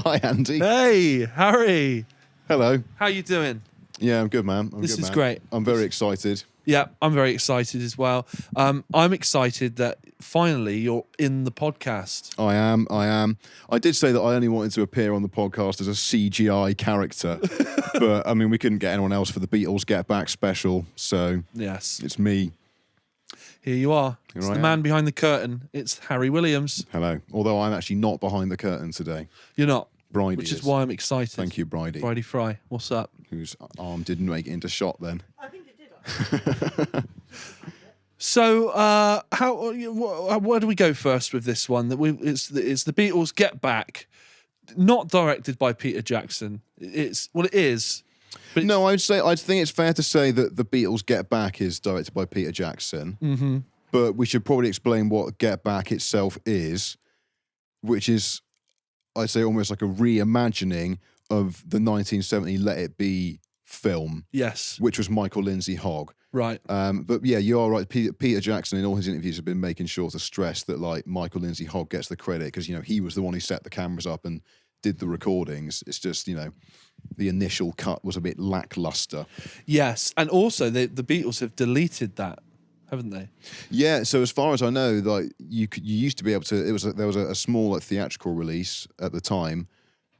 Hi, Andy. Hey, Harry. Hello. How you doing? Yeah, I'm good, man. This is great. I'm very excited. Yeah, I'm very excited as well. I'm excited that finally you're in the podcast. I am. I did say that I only wanted to appear on the podcast as a CGI character, but I mean, we couldn't get anyone else for the Beatles Get Back special, so Yes. it's me. Here you are. It's the man behind the curtain. It's Harry Williams. Hello. Although I'm actually not behind the curtain today. You're not. Bridie Which is why I'm excited. Thank you, Bridie. Bridie Fry. What's up? Whose arm didn't make it into shot then. I think it did. So, where do we go first with this one? It's the Beatles Get Back, not directed by Peter Jackson. It is. But No, I think it's fair to say that the Beatles Get Back is directed by Peter Jackson. Mm-hmm. But we should probably explain what Get Back itself is, which is, I'd say, almost like a reimagining of the 1970 Let It Be film. Yes. Which was Michael Lindsay Hogg. Right. But yeah, you are right. Peter Jackson, in all his interviews, has been making sure to stress that like Michael Lindsay Hogg gets the credit because, you know, he was the one who set the cameras up and did the recordings. It's just, you know, the initial cut was a bit lackluster. Yes, and also the Beatles have deleted that, haven't they? Yeah. So as far as I know, like you used to be able to. There was a small like, theatrical release at the time,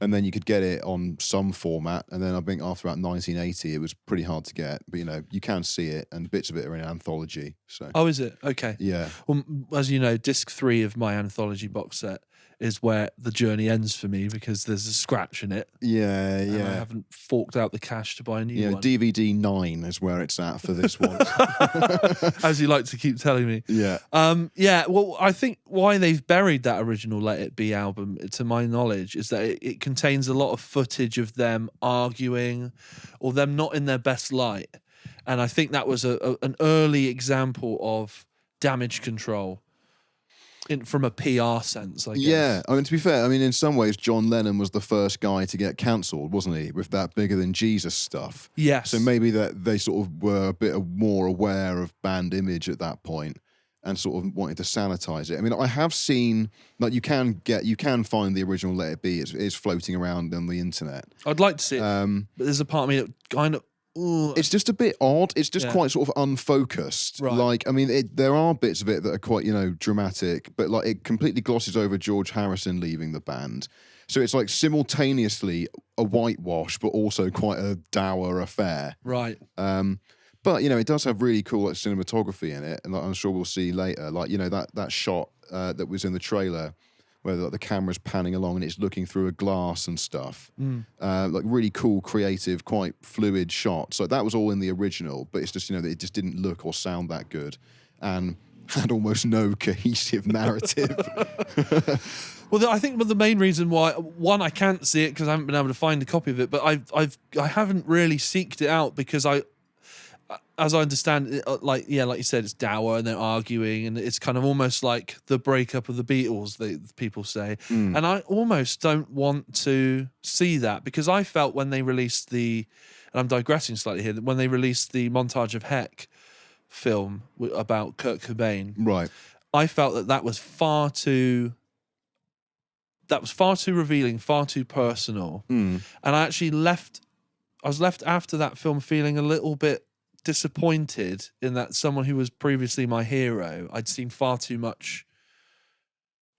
and then you could get it on some format. And then I think after about 1980, it was pretty hard to get. But you know, you can see it, and bits of it are in anthology. So. Oh, is it? Okay. Yeah. Well, as you know, disc 3 of my anthology box set is where the journey ends for me because there's a scratch in it. Yeah, And yeah. I haven't forked out the cash to buy a new one. DVD 9 is where it's at for this one. As you like to keep telling me. Yeah. Yeah, well, I think why they've buried that original Let It Be album, to my knowledge, is that it contains a lot of footage of them arguing or them not in their best light. And I think that was an early example of damage control. From a PR sense, I guess. Yeah, I mean, to be fair, I mean, in some ways, John Lennon was the first guy to get cancelled, wasn't he, with that Bigger Than Jesus stuff? Yes. So maybe that they sort of were a bit more aware of band image at that point and sort of wanted to sanitize it. I mean, I have seen, like, you can find the original Let It Be. It's floating around on the internet. I'd like to see it, but there's a part of me that kind of... It's just a bit odd. It's just quite sort of unfocused. Right. Like, I mean, there are bits of it that are quite, you know, dramatic, but like it completely glosses over George Harrison leaving the band. So it's like simultaneously a whitewash, but also quite a dour affair. Right. But you know, it does have really cool like cinematography in it, and like, I'm sure we'll see later. Like, you know, that shot that was in the trailer, where like, the camera's panning along and it's looking through a glass and stuff. Like really cool, creative, quite fluid shots. So that was all in the original, but it's just, you know, it just didn't look or sound that good and had almost no cohesive narrative. Well, I think the main reason why, one, I can't see it because I haven't been able to find a copy of it, but I haven't really seeked it out because as I understand it, like you said, it's dour and they're arguing and it's kind of almost like the breakup of the Beatles, people say. And I almost don't want to see that because I felt when they released and I'm digressing slightly here, when they released the Montage of Heck film about Kurt Cobain, Right. I felt that was far too revealing, far too personal. And I was left after that film feeling a little bit disappointed in that someone who was previously my hero, I'd seen far too much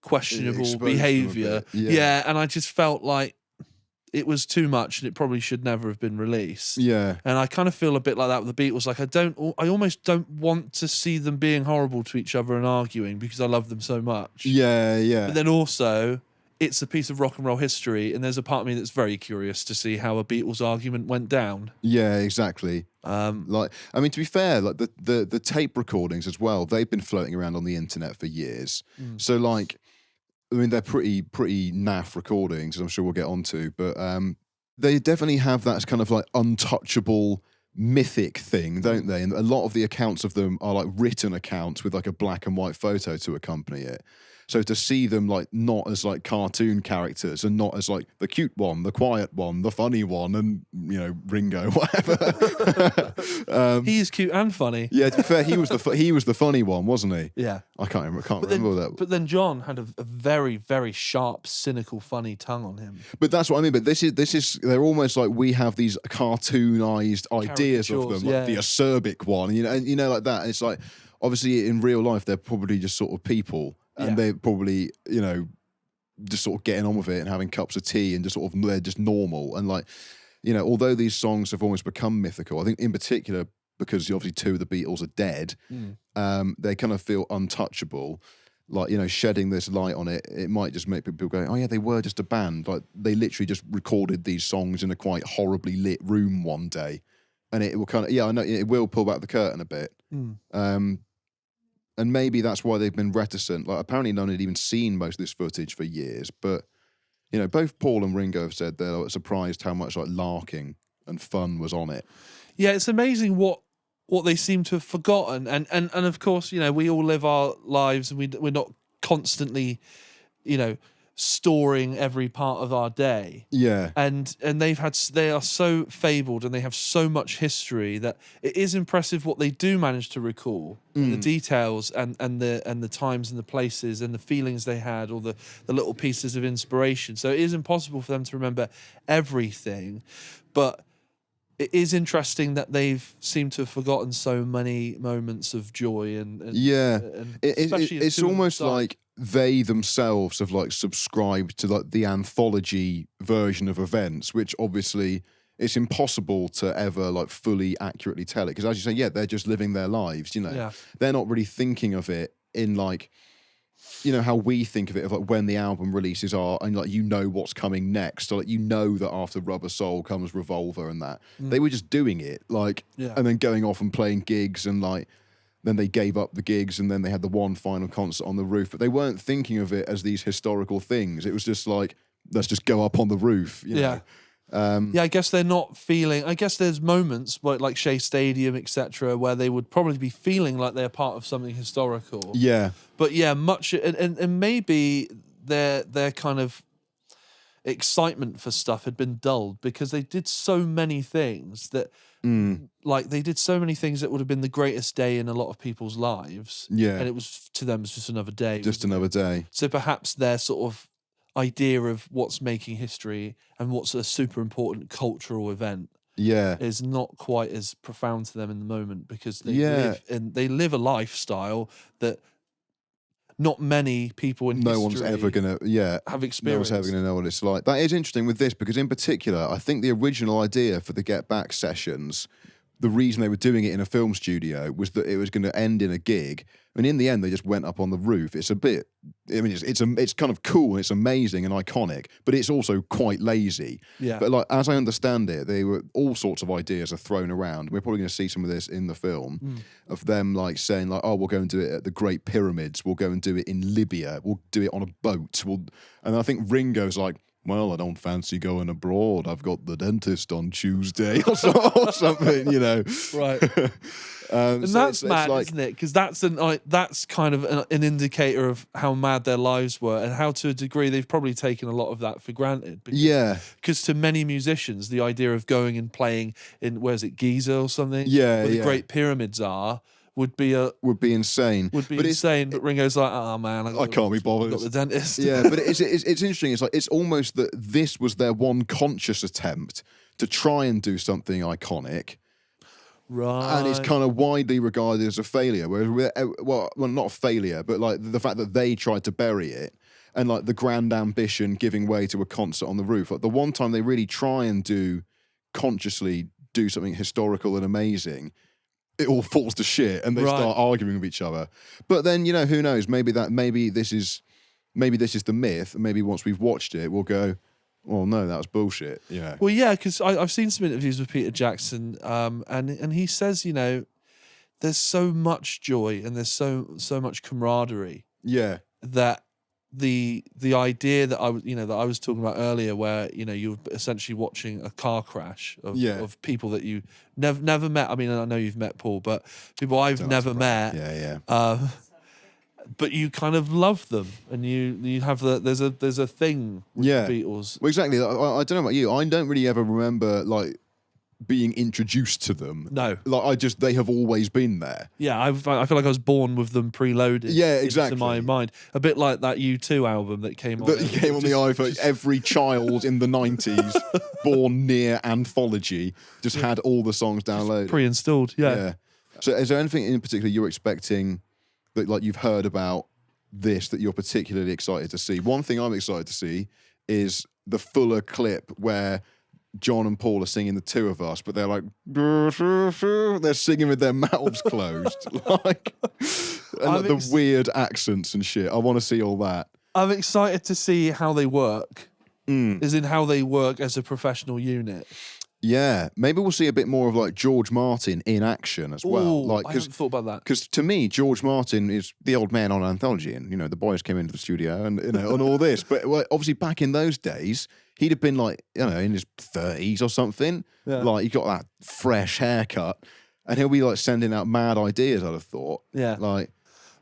questionable behaviour. Yeah, and I just felt like it was too much and it probably should never have been released. Yeah. And I kind of feel a bit like that with the Beatles. Like I almost don't want to see them being horrible to each other and arguing because I love them so much. Yeah, yeah. But then also, it's a piece of rock and roll history, and there's a part of me that's very curious to see how a Beatles argument went down. Yeah, exactly. Like, I mean, to be fair, like the tape recordings as well, they've been floating around on the internet for years. So like, I mean, they're pretty naff recordings, as I'm sure we'll get onto, but they definitely have that kind of like untouchable mythic thing, don't they? And a lot of the accounts of them are like written accounts with like a black and white photo to accompany it. So to see them like not as like cartoon characters and not as like the cute one, the quiet one, the funny one, and Ringo, whatever. He is cute and funny. Yeah, to be fair, he was the funny one, wasn't he? Yeah. I can't remember that. But then John had a very, very sharp, cynical, funny tongue on him. But that's what I mean. But this is they're almost like we have these cartoonized ideas of them, like the acerbic one, and like that. And it's like obviously in real life they're probably just sort of people, and they're probably just sort of getting on with it and having cups of tea and just sort of they're just normal. And like although these songs have almost become mythical, I think in particular because obviously two of the Beatles are dead, they kind of feel untouchable. Like, shedding this light on it, it might just make people go, oh yeah, they were just a band. Like they literally just recorded these songs in a quite horribly lit room one day. And it will kind of, I know it will pull back the curtain a bit. And maybe that's why they've been reticent. Like apparently none had even seen most of this footage for years. But, both Paul and Ringo have said they're surprised how much like larking and fun was on it. Yeah, it's amazing what they seem to have forgotten. And of course, we all live our lives and we're not constantly, storing every part of our day. Yeah. And they are so fabled and they have so much history that it is impressive what they do manage to recall. And the details and the times and the places and the feelings they had, or the little pieces of inspiration. So it is impossible for them to remember everything. But it is interesting that they've seemed to have forgotten so many moments of joy and it's almost like they themselves have like subscribed to like the anthology version of events, which obviously it's impossible to ever like fully accurately tell it because as you say, they're just living their lives. They're not really thinking of it in like how we think of it, of like when the album releases are, and like what's coming next, so like that after Rubber Soul comes Revolver and that they were just doing it and then going off and playing gigs, and like then they gave up the gigs, and then they had the one final concert on the roof, but they weren't thinking of it as these historical things. It was just like, let's just go up on the roof. I guess they're not feeling. I guess there's moments like Shea Stadium, etc., where they would probably be feeling like they're part of something historical. Yeah, but much and maybe their kind of excitement for stuff had been dulled because they did so many things that, they did so many things that would have been the greatest day in a lot of people's lives. Yeah, and it was to them just another day. Just another day. So perhaps their sort of idea of what's making history and what's a super important cultural event is not quite as profound to them in the moment because they live a lifestyle that not many people in history one's ever gonna have experienced. No one's ever gonna know what it's like. That is interesting with this because in particular I think the original idea for the Get Back sessions, the reason they were doing it in a film studio was that it was going to end in a gig. And in the end, they just went up on the roof. It's a bit, it's kind of cool and it's amazing and iconic, but it's also quite lazy. Yeah. But like, as I understand it, they were all sorts of ideas are thrown around. We're probably going to see some of this in the film of them like saying like, oh, we'll go and do it at the Great Pyramids. We'll go and do it in Libya. We'll do it on a boat. And I think Ringo's like, well, I don't fancy going abroad. I've got the dentist on Tuesday or something, Right. And that's mad, isn't it? Because that's kind of an indicator of how mad their lives were and how, to a degree, they've probably taken a lot of that for granted. Because to many musicians, the idea of going and playing in, where's it, Giza or something? Yeah, where the Great Pyramids are. Would be insane. But Ringo's like, oh man, I can't be bothered. Got the dentist. Yeah, but it's interesting. It's like it's almost that this was their one conscious attempt to try and do something iconic, right? And it's kind of widely regarded as a failure. Whereas, well, not a failure, but like the fact that they tried to bury it, and like the grand ambition giving way to a concert on the roof. Like the one time they really try and consciously do something historical and amazing, it all falls to shit and they start arguing with each other. But then, who knows? Maybe this is the myth. And maybe once we've watched it, we'll go, well, no, that was bullshit. Yeah. Well, yeah, because I've seen some interviews with Peter Jackson, and he says, there's so much joy and there's so much camaraderie. Yeah. That the idea that I was talking about earlier, where you're essentially watching a car crash of people that you never met. I mean, I know you've met Paul, but people I've never met. Yeah, but you kind of love them, and you have there's a thing with Yeah. the Beatles. Well, exactly. I don't know about you. I don't really ever remember like being introduced to them. No. Like they have always been there. Yeah, I feel like I was born with them preloaded. Yeah, into exactly. my mind, a bit like that U2 album that came on. That came on the iPhone. Every child in the 90s born near Anthology just had all the songs downloaded. pre-installed. Yeah. Yeah. So is there anything in particular you're expecting that like you've heard about this that you're particularly excited to see? One thing I'm excited to see is the fuller clip where John and Paul are singing The Two of Us, but they're like they're singing with their mouths closed, like, and like the weird accents and shit. I want to see all that. I'm excited to see how they work. As in how they work as a professional unit. Yeah, maybe we'll see a bit more of like George Martin in action as well. Ooh, Like, I haven't thought about that. Because to me, George Martin is the old man on Anthology, and the boys came into the studio and and all this. But obviously, back in those days, he'd have been like in his 30s or something. Yeah. Like he got that fresh haircut, and he'll be like sending out mad ideas. I'd have thought. Yeah. Like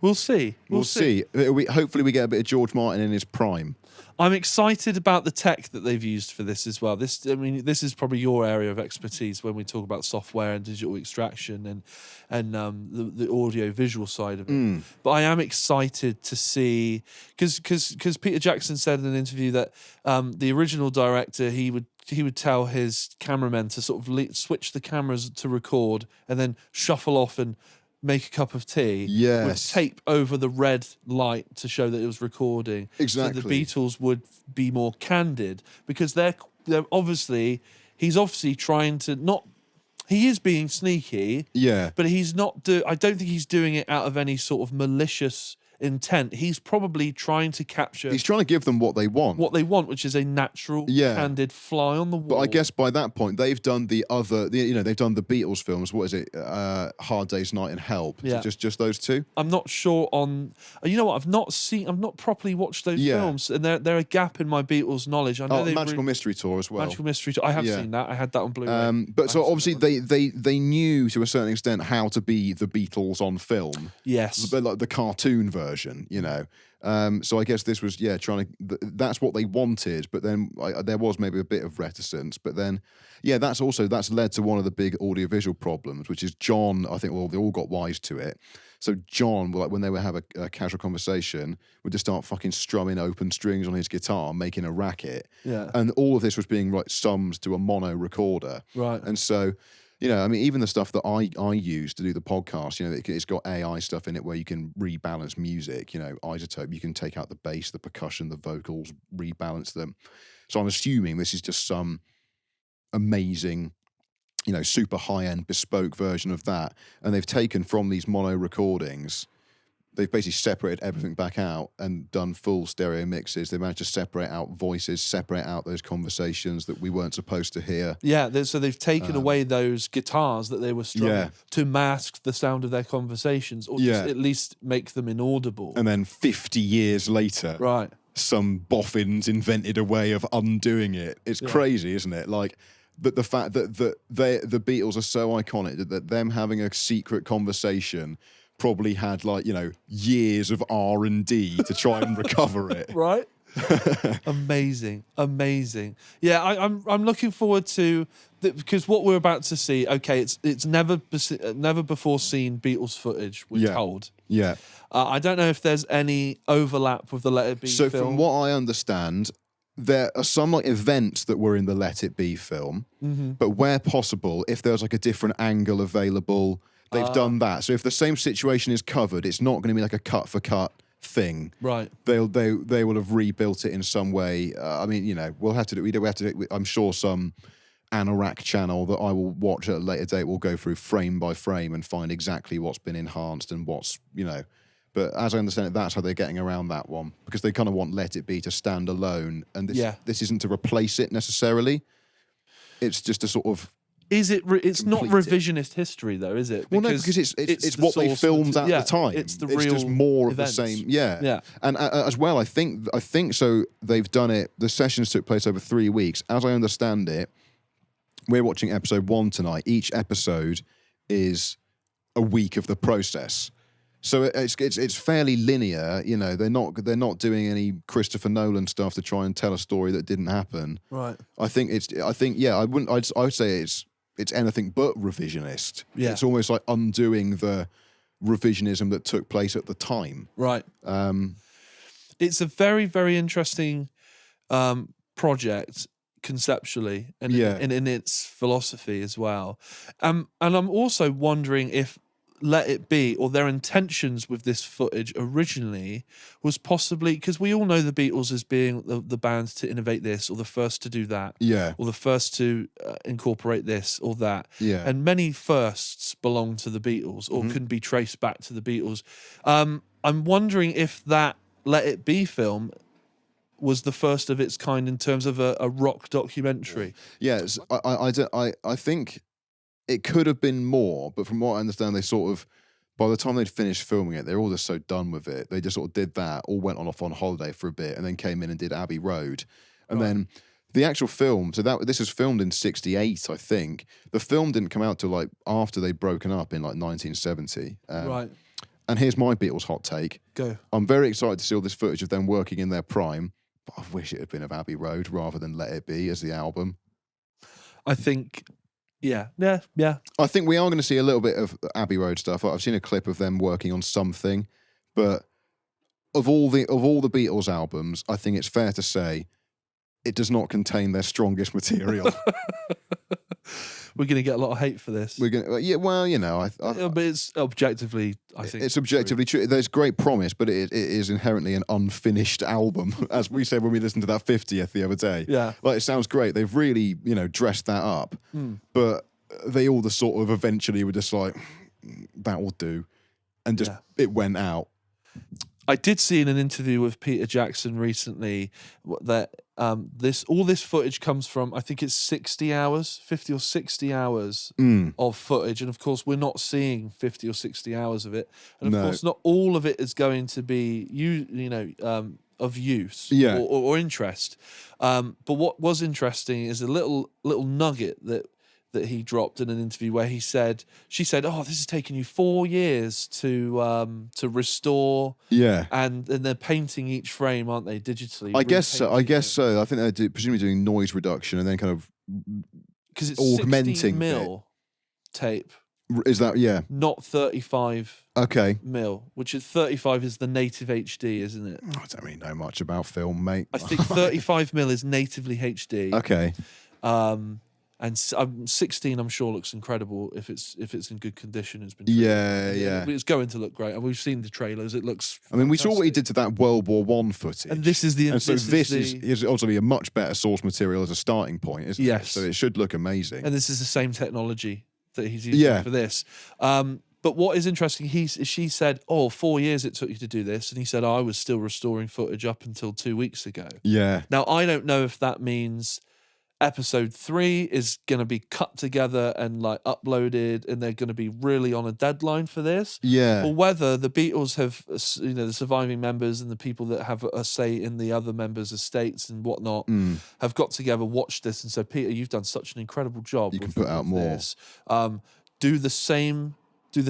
We'll see. we'll see. Hopefully, we get a bit of George Martin in his prime. I'm excited about the tech that they've used for this as well. This is probably your area of expertise when we talk about software and digital extraction and the audio visual side of it. But I am excited to see because Peter Jackson said in an interview that the original director he would tell his cameramen to sort of switch the cameras to record and then shuffle off and make a cup of tea with Yes. tape over the red light to show that it was recording. Exactly. So the Beatles would be more candid because they're he's obviously trying to not. He is being sneaky. Yeah. But he's not I don't think he's doing it out of any sort of malicious intent. He's probably trying to capture He's trying to give them what they want. which is a natural, Yeah. candid fly on the wall. But I guess by that point they've done they've done the Beatles films. What is it? Hard Day's Night and Help. Is Yeah. it just those two? I'm not sure on. You know what? I've not properly watched those Yeah. films, and they're a gap in my Beatles knowledge. I know Oh, they Magical Mystery Tour as well. Magical Mystery Tour. I have Yeah. seen that. I had that on Blu-ray. But so I have obviously seen that they knew to a certain extent how to be the Beatles on film, one. Yes. but like the cartoon version, So I guess this was trying to. That's what they wanted, but then there was maybe a bit of reticence. But then, that's led to one of the big audiovisual problems, which is John. I think they all got wise to it. So John, like when they would have a casual conversation, would just start fucking strumming open strings on his guitar, making a racket. Yeah. And all of this was being summed to a mono recorder. Right. And so, even the stuff that I use to do the podcast, it's got AI stuff in it where you can rebalance music, isotope, you can take out the bass, the percussion, the vocals, rebalance them. So I'm assuming this is just some amazing, super high-end bespoke version of that. And they've taken from these mono recordings, they've basically separated everything back out and done full stereo mixes. They managed to separate out voices, separate out those conversations that we weren't supposed to hear. Yeah, so they've taken away those guitars that they were strumming Yeah. to mask the sound of their conversations, or just at least make them inaudible. And then 50 years later, Right. some boffins invented a way of undoing it. It's crazy, isn't it? Like, the fact that the Beatles are so iconic that them having a secret conversation probably had years of R&D to try and recover it. Right. Amazing. Yeah, I'm looking forward to because what we're about to see. Okay, it's never before seen Beatles footage. We're told. Yeah. I don't know if there's any overlap with the Let It Be So film. from what I understand, there are some events that were in the Let It Be film, but where possible, if there's a different angle available, they've done that. So if the same situation is covered, it's not going to be a cut for cut thing. Right. They will have rebuilt it in some way. We'll have to do. I'm sure some Anorak channel that I will watch at a later date will go through frame by frame and find exactly what's been enhanced and what's. But as I understand it, that's how they're getting around that one, because they kind of want Let It Be to stand alone, and this isn't to replace it necessarily. It's just a sort of. Is it? It's not complete it. revisionist history, though, is it? Well, no, because it's the what they source filmed at material. the time. It's the It's real just more events. of the same. Yeah, Yeah. And as well, I think so. They've done it. The sessions took place over 3 weeks. As I understand it, we're watching episode 1 tonight. Each episode is a week of the process. So it's fairly linear. You know, they're not doing any Christopher Nolan stuff to try and tell a story that didn't happen. Right. I think yeah. I would say it's anything but revisionist. Yeah. It's almost like undoing the revisionism that took place at the time. Right. It's a very, very interesting project conceptually and in its philosophy as well. And I'm also wondering if Let It Be, or their intentions with this footage originally, was possibly, because we all know the Beatles as being the band to innovate this, or the first to do that, or the first to incorporate this or that. And many firsts belong to the Beatles, or can be traced back to the Beatles. I'm wondering if that Let It Be film was the first of its kind in terms of a rock documentary. Yes, I think it could have been more, but from what I understand, they sort of, by the time they'd finished filming it, they're all just so done with it. They just sort of did that, all went off on holiday for a bit, and then came in and did Abbey Road. And then the actual film, so this was filmed in 1968, I think. The film didn't come out till like after they'd broken up in like 1970. Right. And here's my Beatles hot take. Go. I'm very excited to see all this footage of them working in their prime, but I wish it had been of Abbey Road rather than Let It Be as the album. I think... Yeah. I think we are going to see a little bit of Abbey Road stuff. I've seen a clip of them working on something, but of all the Beatles albums, I think it's fair to say it does not contain their strongest material. We're going to get a lot of hate for this. We're going to, yeah. Well, you know, but it's objectively, I think it's objectively true. There's great promise, but it is inherently an unfinished album, as we said when we listened to that 50th the other day. Yeah, like it sounds great. They've really, dressed that up, but they all just sort of eventually were just like, that will do, and just it went out. I did see in an interview with Peter Jackson recently that all this footage comes from, I think it's 50 or 60 hours of footage, and of course we're not seeing 50 or 60 hours of it, and of course not all of it is going to be of use or interest. But what was interesting is a little nugget that he dropped in an interview where she said, "Oh, this has taken you 4 years to restore." Yeah, and they're painting each frame, aren't they, digitally? I guess so. I think they're presumably doing noise reduction and then kind of because it's augmenting 16 mil tape. Is that not 35? Okay, mil, which is 35 is the native HD, isn't it? I don't really know much about film, mate. I think 35 mil is natively HD. Okay. And 16, I'm sure, looks incredible if it's in good condition. It's been it's going to look great, and we've seen the trailers. It looks. I mean, we saw what he did to that World War I footage, and this is the. And so this is obviously a much better source material as a starting point, isn't it? So it should look amazing. And this is the same technology that he's using for this. But what is interesting, she said, "Oh, 4 years it took you to do this," and he said, "I was still restoring footage up until 2 weeks ago." Yeah. Now I don't know if that means episode 3 is going to be cut together and like uploaded, and they're going to be really on a deadline for this. Yeah. Or whether the Beatles have, the surviving members and the people that have a say in the other members' estates and whatnot have got together, watched this, and said, "Peter, you've done such an incredible job. You can put out more. This. Do the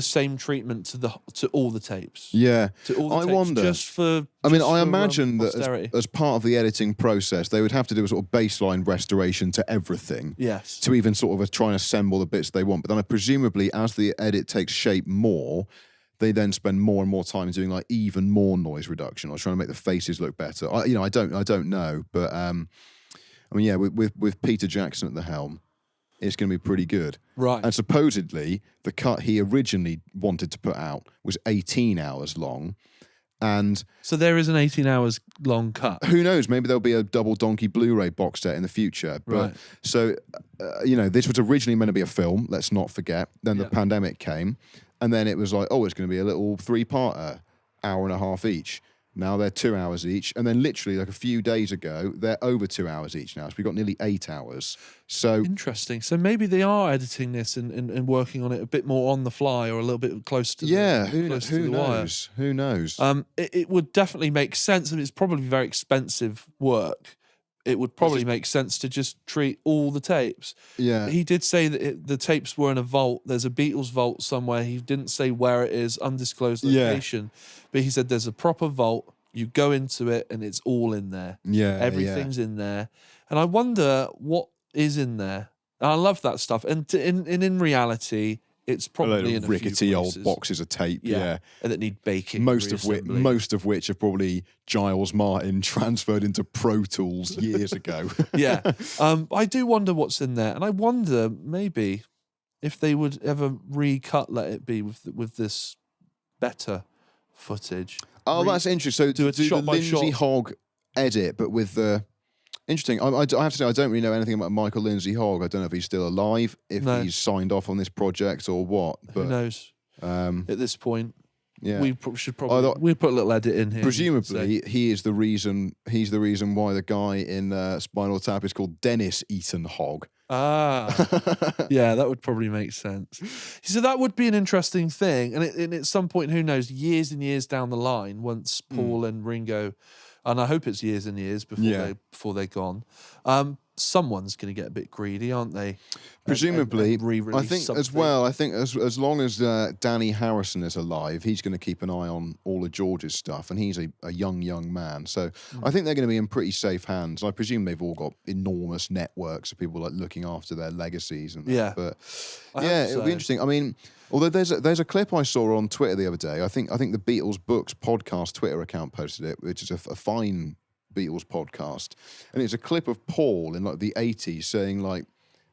same treatment to all the tapes." Yeah. To all the tapes, wonder. I imagine that as part of the editing process, they would have to do a sort of baseline restoration to everything. Yes. To even sort of try and assemble the bits they want. But then presumably as the edit takes shape more, they then spend more and more time doing like even more noise reduction or trying to make the faces look better. I don't know. But with Peter Jackson at the helm, it's going to be pretty good. Right. And supposedly, the cut he originally wanted to put out was 18 hours long. And so there is an 18 hours long cut. Who knows? Maybe there'll be a double donkey Blu-ray box set in the future. But, right. So, this was originally meant to be a film, let's not forget. Then the pandemic came. And then it was like, it's going to be a little 3-parter, hour and a half each. Now they're 2 hours each, and then literally like a few days ago, they're over 2 hours each now. So we've got nearly 8 hours. So interesting. So maybe they are editing this and working on it a bit more on the fly or a little bit close to who knows? Who knows? It would definitely make sense, and it's probably very expensive work it would probably make sense to just treat all the tapes. Yeah. He did say that the tapes were in a vault. There's a Beatles vault somewhere. He didn't say where it is, undisclosed Yeah. location. But he said there's a proper vault. You go into it and it's all in there. Yeah. Everything's in there. And I wonder what is in there. And I love that stuff. And in reality, it's A probably load in of a rickety few old places. boxes of tape. Yeah. And that need baking. Most reassembly. of which are probably Giles Martin transferred into Pro Tools years ago. Yeah. I do wonder what's in there. And I wonder maybe if they would ever recut Let It Be with this better footage. Oh, that's interesting. So do it do the shot by Lindsay shot. Hogg edit, but with the interesting. I have to say I don't really know anything about Michael Lindsay Hogg. I don't know if he's still alive, if No. he's signed off on this project or what. But Who knows? At this point, yeah, we should probably we put a little edit in here. presumably he is the reason. He's the reason why the guy in Spinal Tap is called Dennis Eaton Hogg. Yeah, that would probably make sense. So that would be an interesting thing, and at some point, who knows, years and years down the line, once Paul and Ringo, and I hope it's years and years before they're gone, someone's going to get a bit greedy, aren't they? Presumably, and re-release I think something. as well. I think as long as Danny Harrison is alive, he's going to keep an eye on all of George's stuff, and he's a young man. So I think they're going to be in pretty safe hands. I presume they've all got enormous networks of people like looking after their legacies and that. Yeah. But I yeah, hope it'll so. be interesting. I mean, although there's a clip I saw on Twitter the other day. I think the Beatles Books podcast Twitter account posted it, which is a fine Beatles podcast, and it's a clip of Paul in like the 80s saying like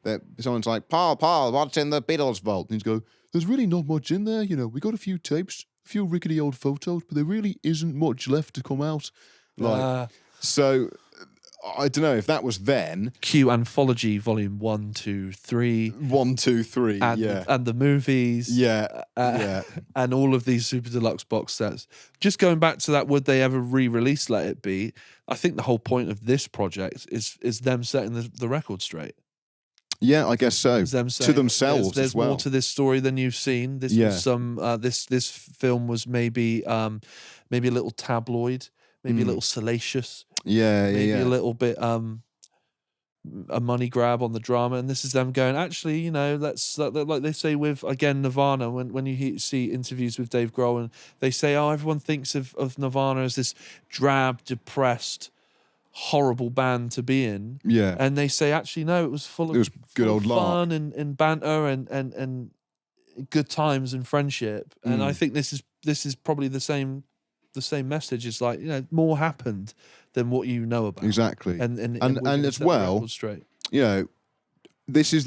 that someone's like, Paul, what's in the Beatles vault? And he's go, there's really not much in there, we got a few tapes, a few rickety old photos, but there really isn't much left to come out. Like, so I don't know if that was then. Q Anthology Volume 1, 2, 3. 1, 2, 3, And the movies. yeah. And all of these super deluxe box sets. Just going back to that, would they ever re-release Let It Be? I think the whole point of this project is them setting the record straight. Yeah, I guess so. Is them To saying, themselves there's as well. more to this story than you've seen. This was some. This film was maybe a little tabloid, maybe a little salacious, maybe a little bit a money grab on the drama, and this is them going, actually, let's like they say with again Nirvana, when you see interviews with Dave Grohl, and they say, oh, everyone thinks of Nirvana as this drab, depressed, horrible band to be in, and they say, actually, no, it was full of good old fun and banter and good times and friendship, and I think this is probably the same message. It's like, more happened than what you know about. Exactly. And as well, straight. This is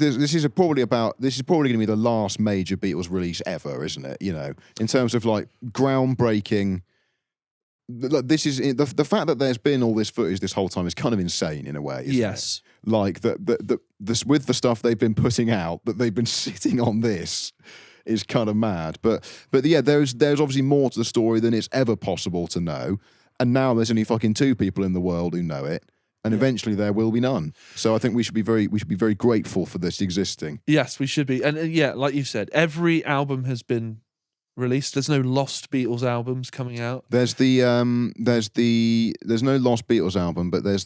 probably going to be the last major Beatles release ever, isn't it? In terms of like groundbreaking. This is the fact that there's been all this footage this whole time is kind of insane in a way. Isn't Yes. it? Like this with the stuff they've been putting out, that they've been sitting on this is kind of mad. But yeah, there's obviously more to the story than it's ever possible to know. And now there's only fucking 2 people in the world who know it, and eventually there will be none. So I think we should be very grateful for this existing. Yes, we should be. And yeah, like you said, every album has been released. There's no Lost Beatles albums coming out. There's no Lost Beatles album, but I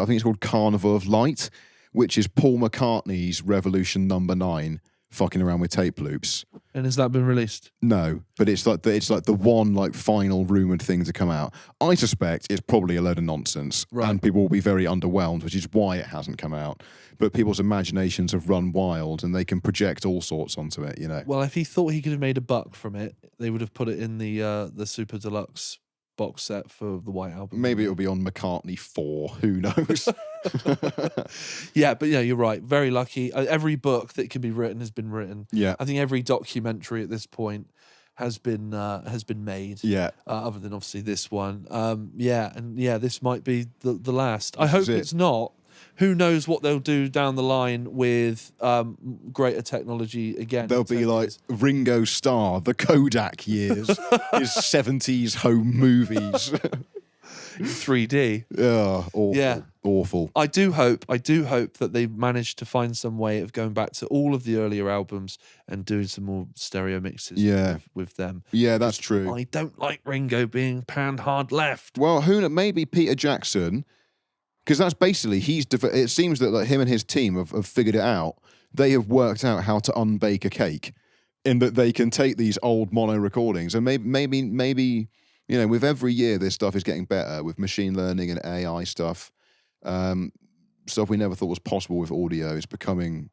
think it's called Carnival of Light, which is Paul McCartney's Revolution Number 9 fucking around with tape loops. And has that been released? No, but it's like the one like final rumored thing to come out. I suspect it's probably a load of nonsense, and people will be very underwhelmed, which is why it hasn't come out. But people's imaginations have run wild, and they can project all sorts onto it. Well, if he thought he could have made a buck from it, they would have put it in the super deluxe box set for the White Album. Maybe it'll be on McCartney 4. Who knows? Yeah, but yeah, you're right. Very lucky. Every book that can be written has been written. Yeah. I think every documentary at this point has been made. Yeah. Other than obviously this one. This might be the last. I hope it's not. Who knows what they'll do down the line with greater technology again. There'll be like Ringo Starr, the Kodak years, his 70s home movies. 3D. Awful. Yeah. Awful. I do hope that they managed to find some way of going back to all of the earlier albums and doing some more stereo mixes with them. Yeah, that's true. I don't like Ringo being panned hard left. Well, maybe Peter Jackson because that's basically it seems that like him and his team have figured it out. They have worked out how to unbake a cake, in that they can take these old mono recordings and maybe with every year this stuff is getting better with machine learning and AI stuff. Stuff we never thought was possible with audio is becoming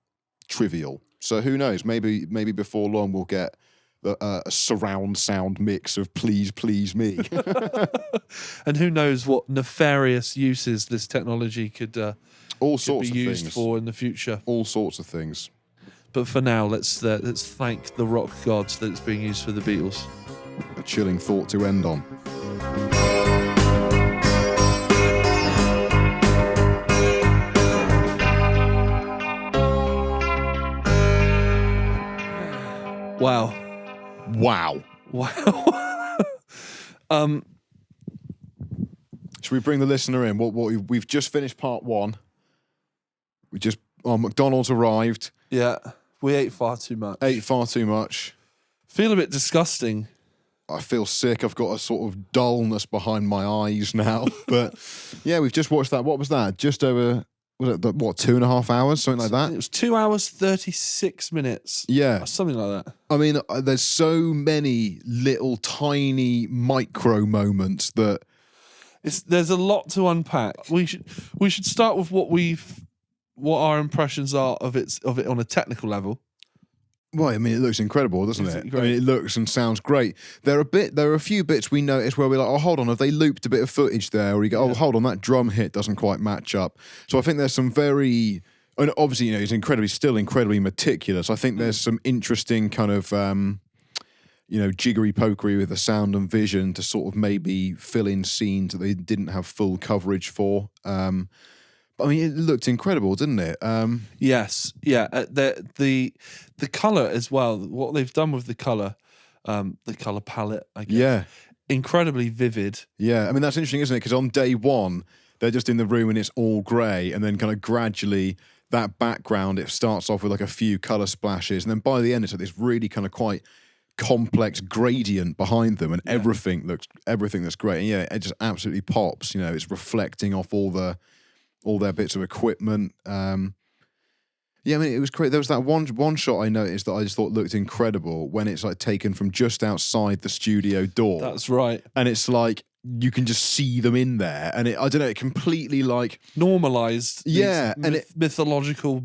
trivial. So who knows? Maybe before long we'll get a surround sound mix of "Please Please Me." And who knows what nefarious uses this technology could All sorts be of used things. for in the future. All sorts of things. But for now, let's thank the rock gods that it's being used for the Beatles. A chilling thought to end on. Wow. Should we bring the listener in? What we've just finished part 1. McDonald's arrived. Yeah, we ate far too much. Ate far too much. Feel a bit disgusting. I feel sick. I've got a sort of dullness behind my eyes now. But yeah, we've just watched that. What was that? Just over, was it 2.5 hours? Something like that? It was 2 hours, 36 minutes. Yeah. Something like that. I mean, there's so many little tiny micro moments that... There's a lot to unpack. We should start with what our impressions are of it on a technical level. Well, I mean, it looks incredible, doesn't it? Great. I mean, it looks and sounds great. There are a few bits we notice where we're like, oh, hold on, have they looped a bit of footage there? Or you go, oh, hold on, that drum hit doesn't quite match up. So I think there's some and obviously, it's still incredibly meticulous. I think there's some interesting kind of, jiggery pokery with the sound and vision to sort of maybe fill in scenes that they didn't have full coverage for. But I mean, it looked incredible, didn't it? Yes, yeah. The color as well. What they've done with the color palette, I guess. Yeah, incredibly vivid. Yeah, I mean that's interesting, isn't it? Because on day 1, they're just in the room and it's all grey, and then kind of gradually that background, it starts off with like a few color splashes, and then by the end it's like this really kind of quite complex gradient behind them, and everything that's great. And yeah, it just absolutely pops. It's reflecting off all their bits of equipment. Yeah, I mean, it was great. There was that one shot I noticed that I just thought looked incredible when it's like taken from just outside the studio door. That's right. And it's like you can just see them in there, and I don't know, it completely like normalized. Yeah, and mythological.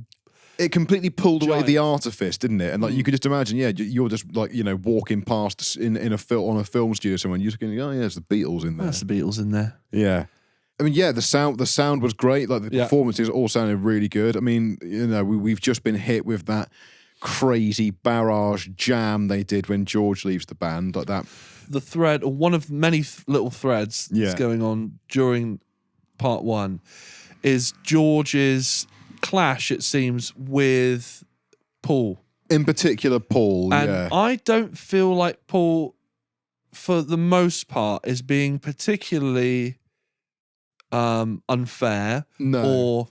It completely pulled away the artifice, didn't it? And like you could just imagine, you're just like walking past on a film studio somewhere, and you're just going, oh yeah, there's the Beatles in there. That's the Beatles in there. Yeah. I mean, yeah, the sound was great. Like the performances all sounded really good. I mean, we've just been hit with that crazy barrage jam they did when George leaves the band, like that. The thread, or one of many little threads that's going on during part 1, is George's clash, it seems, with Paul. In particular, Paul. And I don't feel like Paul, for the most part, is being particularly unfair or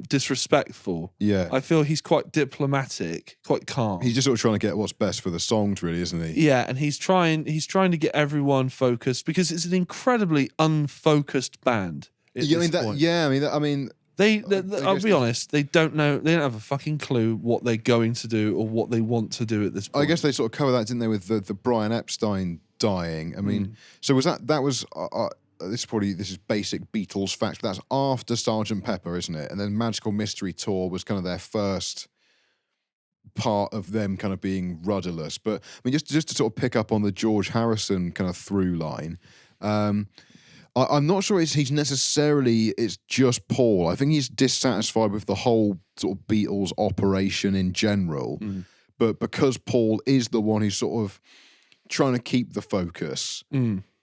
disrespectful. Yeah. I feel he's quite diplomatic, quite calm. He's just sort of trying to get what's best for the songs, really, isn't he? Yeah, and he's trying to get everyone focused, because it's an incredibly unfocused band. I mean, I'll be honest, they don't know. They don't have a fucking clue what they're going to do or what they want to do at this point. I guess they sort of cover that, didn't they, with the Brian Epstein dying? I mean, so was that was this is basic Beatles facts, but that's after Sgt. Pepper, isn't it? And then Magical Mystery Tour was kind of their first part of them kind of being rudderless. But I mean, just to sort of pick up on the George Harrison kind of through line. I'm not sure it's just Paul. I think he's dissatisfied with the whole sort of Beatles operation in general. But because Paul is the one who's sort of trying to keep the focus,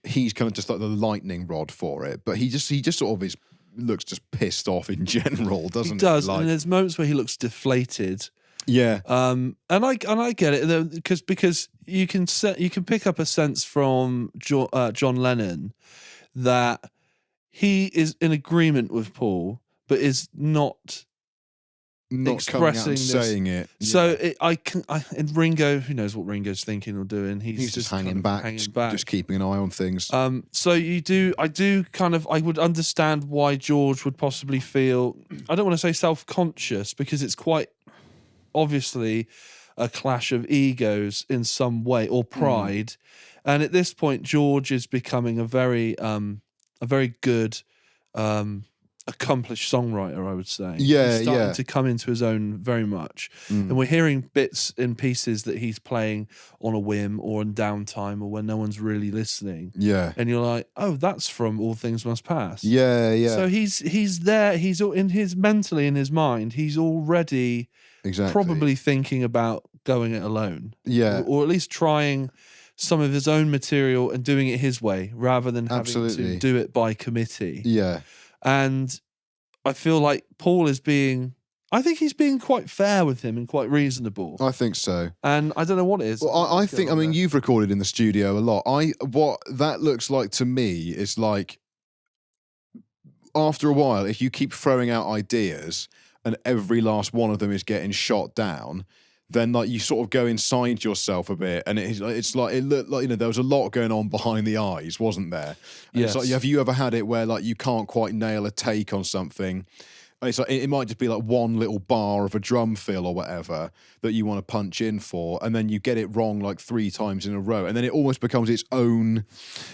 he's kind of just like the lightning rod for it. But he just sort of looks just pissed off in general, doesn't he? He does, and there's moments where he looks deflated. Yeah. And I get it, because you can pick up a sense from John Lennon that he is in agreement with Paul, but is not not coming out expressing and this. saying it. So Yeah. and Ringo, who knows what Ringo's thinking or doing? He's just kind hanging of back, hanging back. just keeping an eye on things. So I would understand why George would possibly feel, I don't want to say self-conscious, because it's quite obviously a clash of egos in some way, or pride. And at this point, George is becoming a very good, accomplished songwriter, I would say. Yeah, he's starting yeah. to come into his own very much, and we're hearing bits and pieces that he's playing on a whim or in downtime or when no one's really listening. Yeah. And you're like, oh, that's from All Things Must Pass. Yeah, yeah. So he's there. He's in his mentally in his mind. He's already exactly. probably thinking about going it alone. Yeah. Or at least trying some of his own material and doing it his way rather than having Absolutely. to do it by committee. Yeah. And I feel like Paul is I think he's being quite fair with him and quite reasonable. I think so. And I don't know what it is. Well, I think, I mean, you've recorded in the studio a lot. What that looks like to me is like, after a while, if you keep throwing out ideas and every last one of them is getting shot down, then like you sort of go inside yourself a bit, and it's like it looked like, you know, there was a lot going on behind the eyes, wasn't there? And Yes. It's like, have you ever had it where like you can't quite nail a take on something? And it's like it might just be like one little bar of a drum fill or whatever that you want to punch in for, and then you get it wrong like 3 times in a row, and then it almost becomes its own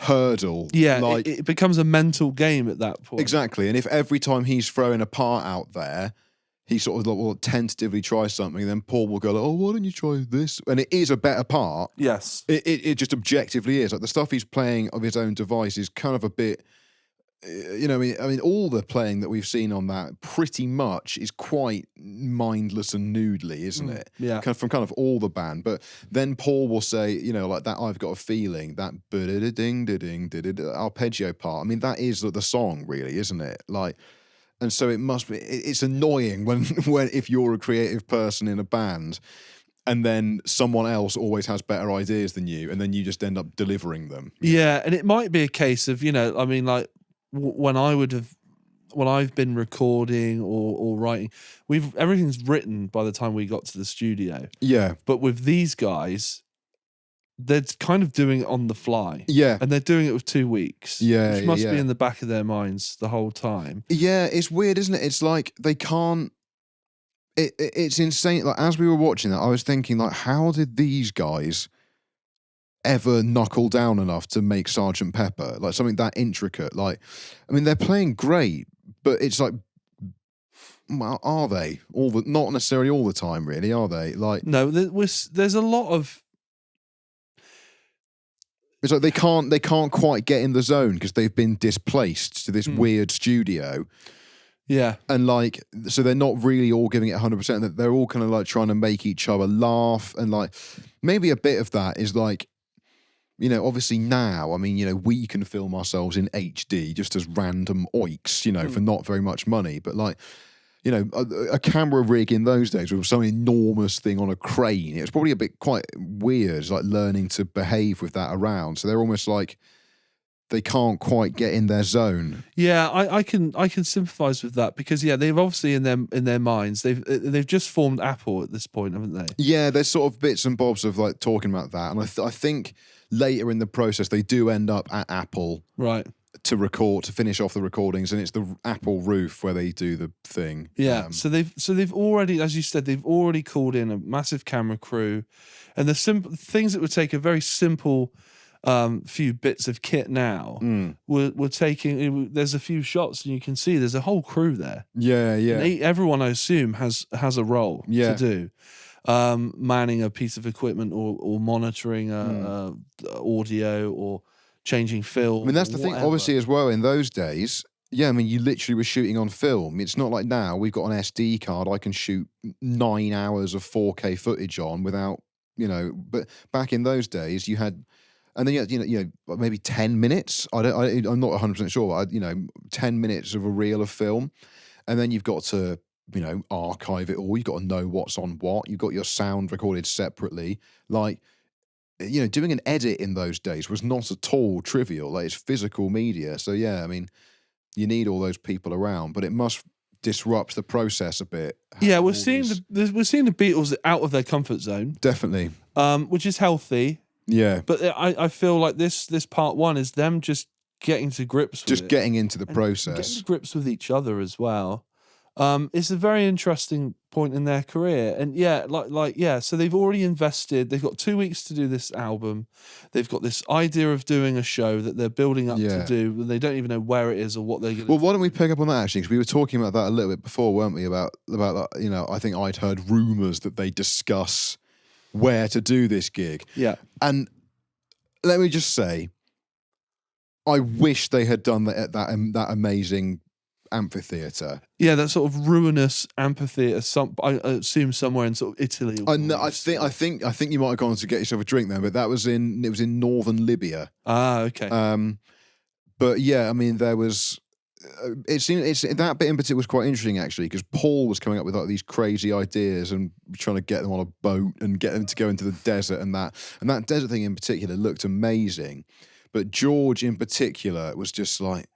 hurdle. Yeah, like it becomes a mental game at that point. exactly. And if every time he's throwing a part out there, he sort of like will tentatively try something, then Paul will go like, oh, why don't you try this? And it is a better part. Yes. It just objectively is. Like the stuff he's playing of his own device is kind of a bit, you know, I mean, all the playing that we've seen on that pretty much is quite mindless and noodly, isn't it? Yeah. From kind of all the band. But then Paul will say, you know, like that I've Got a Feeling, that ding arpeggio part. I mean, that is the song, really, isn't it? Like, and so it must be. It's annoying when if you're a creative person in a band, and then someone else always has better ideas than you, and then you just end up delivering them. Yeah, and it might be a case of, you know, I mean, like when I've been recording or writing, everything's written by the time we got to the studio. Yeah, But with these guys, they're kind of doing it on the fly. yeah, And they're doing it with 2 weeks. Yeah, Which must yeah. be in the back of their minds the whole time. yeah. It's weird, isn't it? It's like they can't. It's insane. Like as we were watching that, I was thinking, like, how did these guys ever knuckle down enough to make Sergeant Pepper, like something that intricate? Like, I mean, they're playing great, but it's like, well, are they not necessarily all the time, really? Are they? Like, No, there's a lot of. it's like they can't quite get in the zone because they've been displaced to this weird studio. Yeah. And like, so they're not really all giving it 100%. They're all kind of like trying to make each other laugh. And like, maybe a bit of that is like, you know, obviously now, I mean, you know, we can film ourselves in HD just as random oiks, you know, for not very much money. But like, you know, a camera rig in those days with some enormous thing on a crane, it was probably a bit quite weird, like learning to behave with that around. So they're almost like, they can't quite get in their zone. Yeah, I can sympathise with that because they've obviously in their minds they've just formed Apple at this point, haven't they? Yeah, there's sort of bits and bobs of like talking about that, and I think later in the process they do end up at Apple, Right. to finish off the recordings, and it's the Apple roof where they do the thing. Yeah. So they've already, as you said, they've already called in a massive camera crew, and the simple things that would take a very simple few bits of kit now we're taking. There's a few shots and you can see there's a whole crew there. Yeah. And everyone, I assume, has a role to do, manning a piece of equipment or monitoring audio or changing film. I mean, that's the thing, obviously, as well, in those days. Yeah, I mean, you literally were shooting on film. It's not like now we've got an SD card I can shoot 9 hours of 4K footage on without, you know. But back in those days, you had. And then you know, maybe 10 minutes. I'm not 100% sure. But 10 minutes of a reel of film, and then you've got to, you know, archive it all. You've got to know what's on what. You've got your sound recorded separately. Like, you know, doing an edit in those days was not at all trivial. Like, it's physical media. So yeah, I mean, you need all those people around, but it must disrupts the process a bit. Yeah, we're All seeing these- we're seeing the Beatles out of their comfort zone, definitely. which is healthy. Yeah, But I feel like this part one is them just getting to grips with just it. getting into the And getting process. to grips with each other as well. It's a very interesting point in their career, and so they've already invested. They've got 2 weeks to do this album. They've got this idea of doing a show that they're building up to Yeah. do, and they don't even know where it is or what they're going to. Well, why don't we pick up on that actually? Because we were talking about that a little bit before, weren't we? About that. I think I'd heard rumours that they discuss where to do this gig. Yeah, And let me just say, I wish they had done that at that amazing amphitheatre. yeah, that sort of ruinous amphitheatre. I assume somewhere in sort of Italy. Or I think you might have gone to get yourself a drink then, but it was in northern Libya. Okay. But yeah, I mean, there was. It's that bit in particular was quite interesting actually, because Paul was coming up with like these crazy ideas and trying to get them on a boat and get them to go into the desert, and that desert thing in particular looked amazing. But George in particular was just like,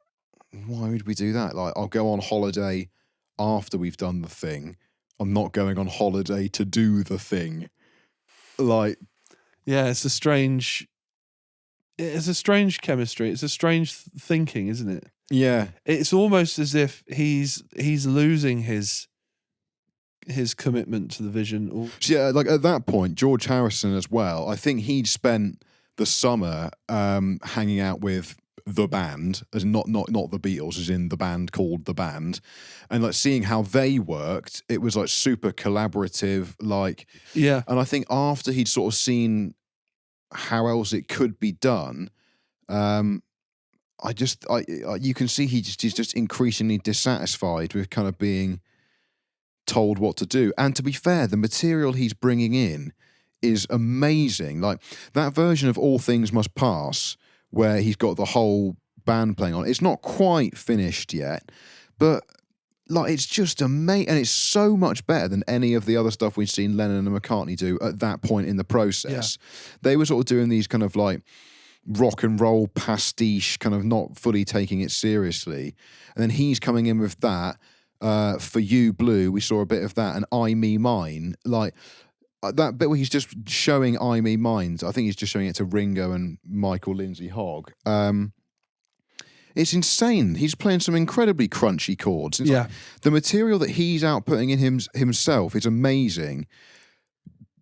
why would we do that? Like, I'll go on holiday after we've done the thing. I'm not going on holiday to do the thing. Like, yeah, it's a strange chemistry. It's a strange thinking, isn't it? yeah, It's almost as if he's losing his commitment to the vision. Or so yeah. Like at that point, George Harrison as well. I think he'd spent the summer hanging out with the band, as not the Beatles, as in the band called the band, and like seeing how they worked. It was like super collaborative. Like, yeah, and I think after he'd sort of seen how else it could be done, you can see he's just increasingly dissatisfied with kind of being told what to do. And to be fair, the material he's bringing in is amazing. Like that version of All Things Must Pass, where he's got the whole band playing on. It's not quite finished yet, but like it's just amazing, and it's so much better than any of the other stuff we've seen Lennon and McCartney do at that point in the process. They were sort of doing these kind of like rock and roll pastiche, kind of not fully taking it seriously, and then he's coming in with that. For You Blue, we saw a bit of that, and I Me Mine, like that bit where he's just showing I Me Mine. I think he's just showing it to Ringo and Michael Lindsay Hogg. It's insane. He's playing some incredibly crunchy chords. It's like the material that he's outputting in himself is amazing.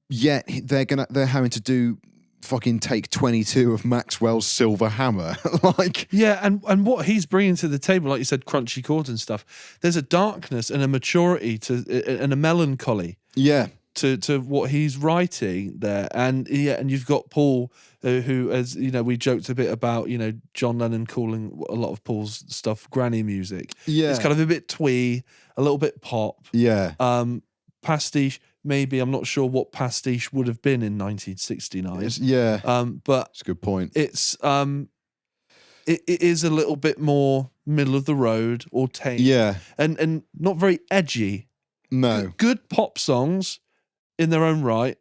Yet they're having to do fucking take 22 of Maxwell's Silver Hammer. Like, yeah, and what he's bringing to the table, like you said, crunchy chords and stuff. There's a darkness and a maturity and a melancholy. Yeah. To what he's writing there, and you've got Paul, who, as you know, we joked a bit about, John Lennon calling a lot of Paul's stuff granny music. Yeah, it's kind of a bit twee, a little bit pop. Yeah, pastiche. Maybe I'm not sure what pastiche would have been in 1969. But it's a good point. It's it is a little bit more middle of the road or tame. Yeah, and not very edgy. No, good pop songs in their own right,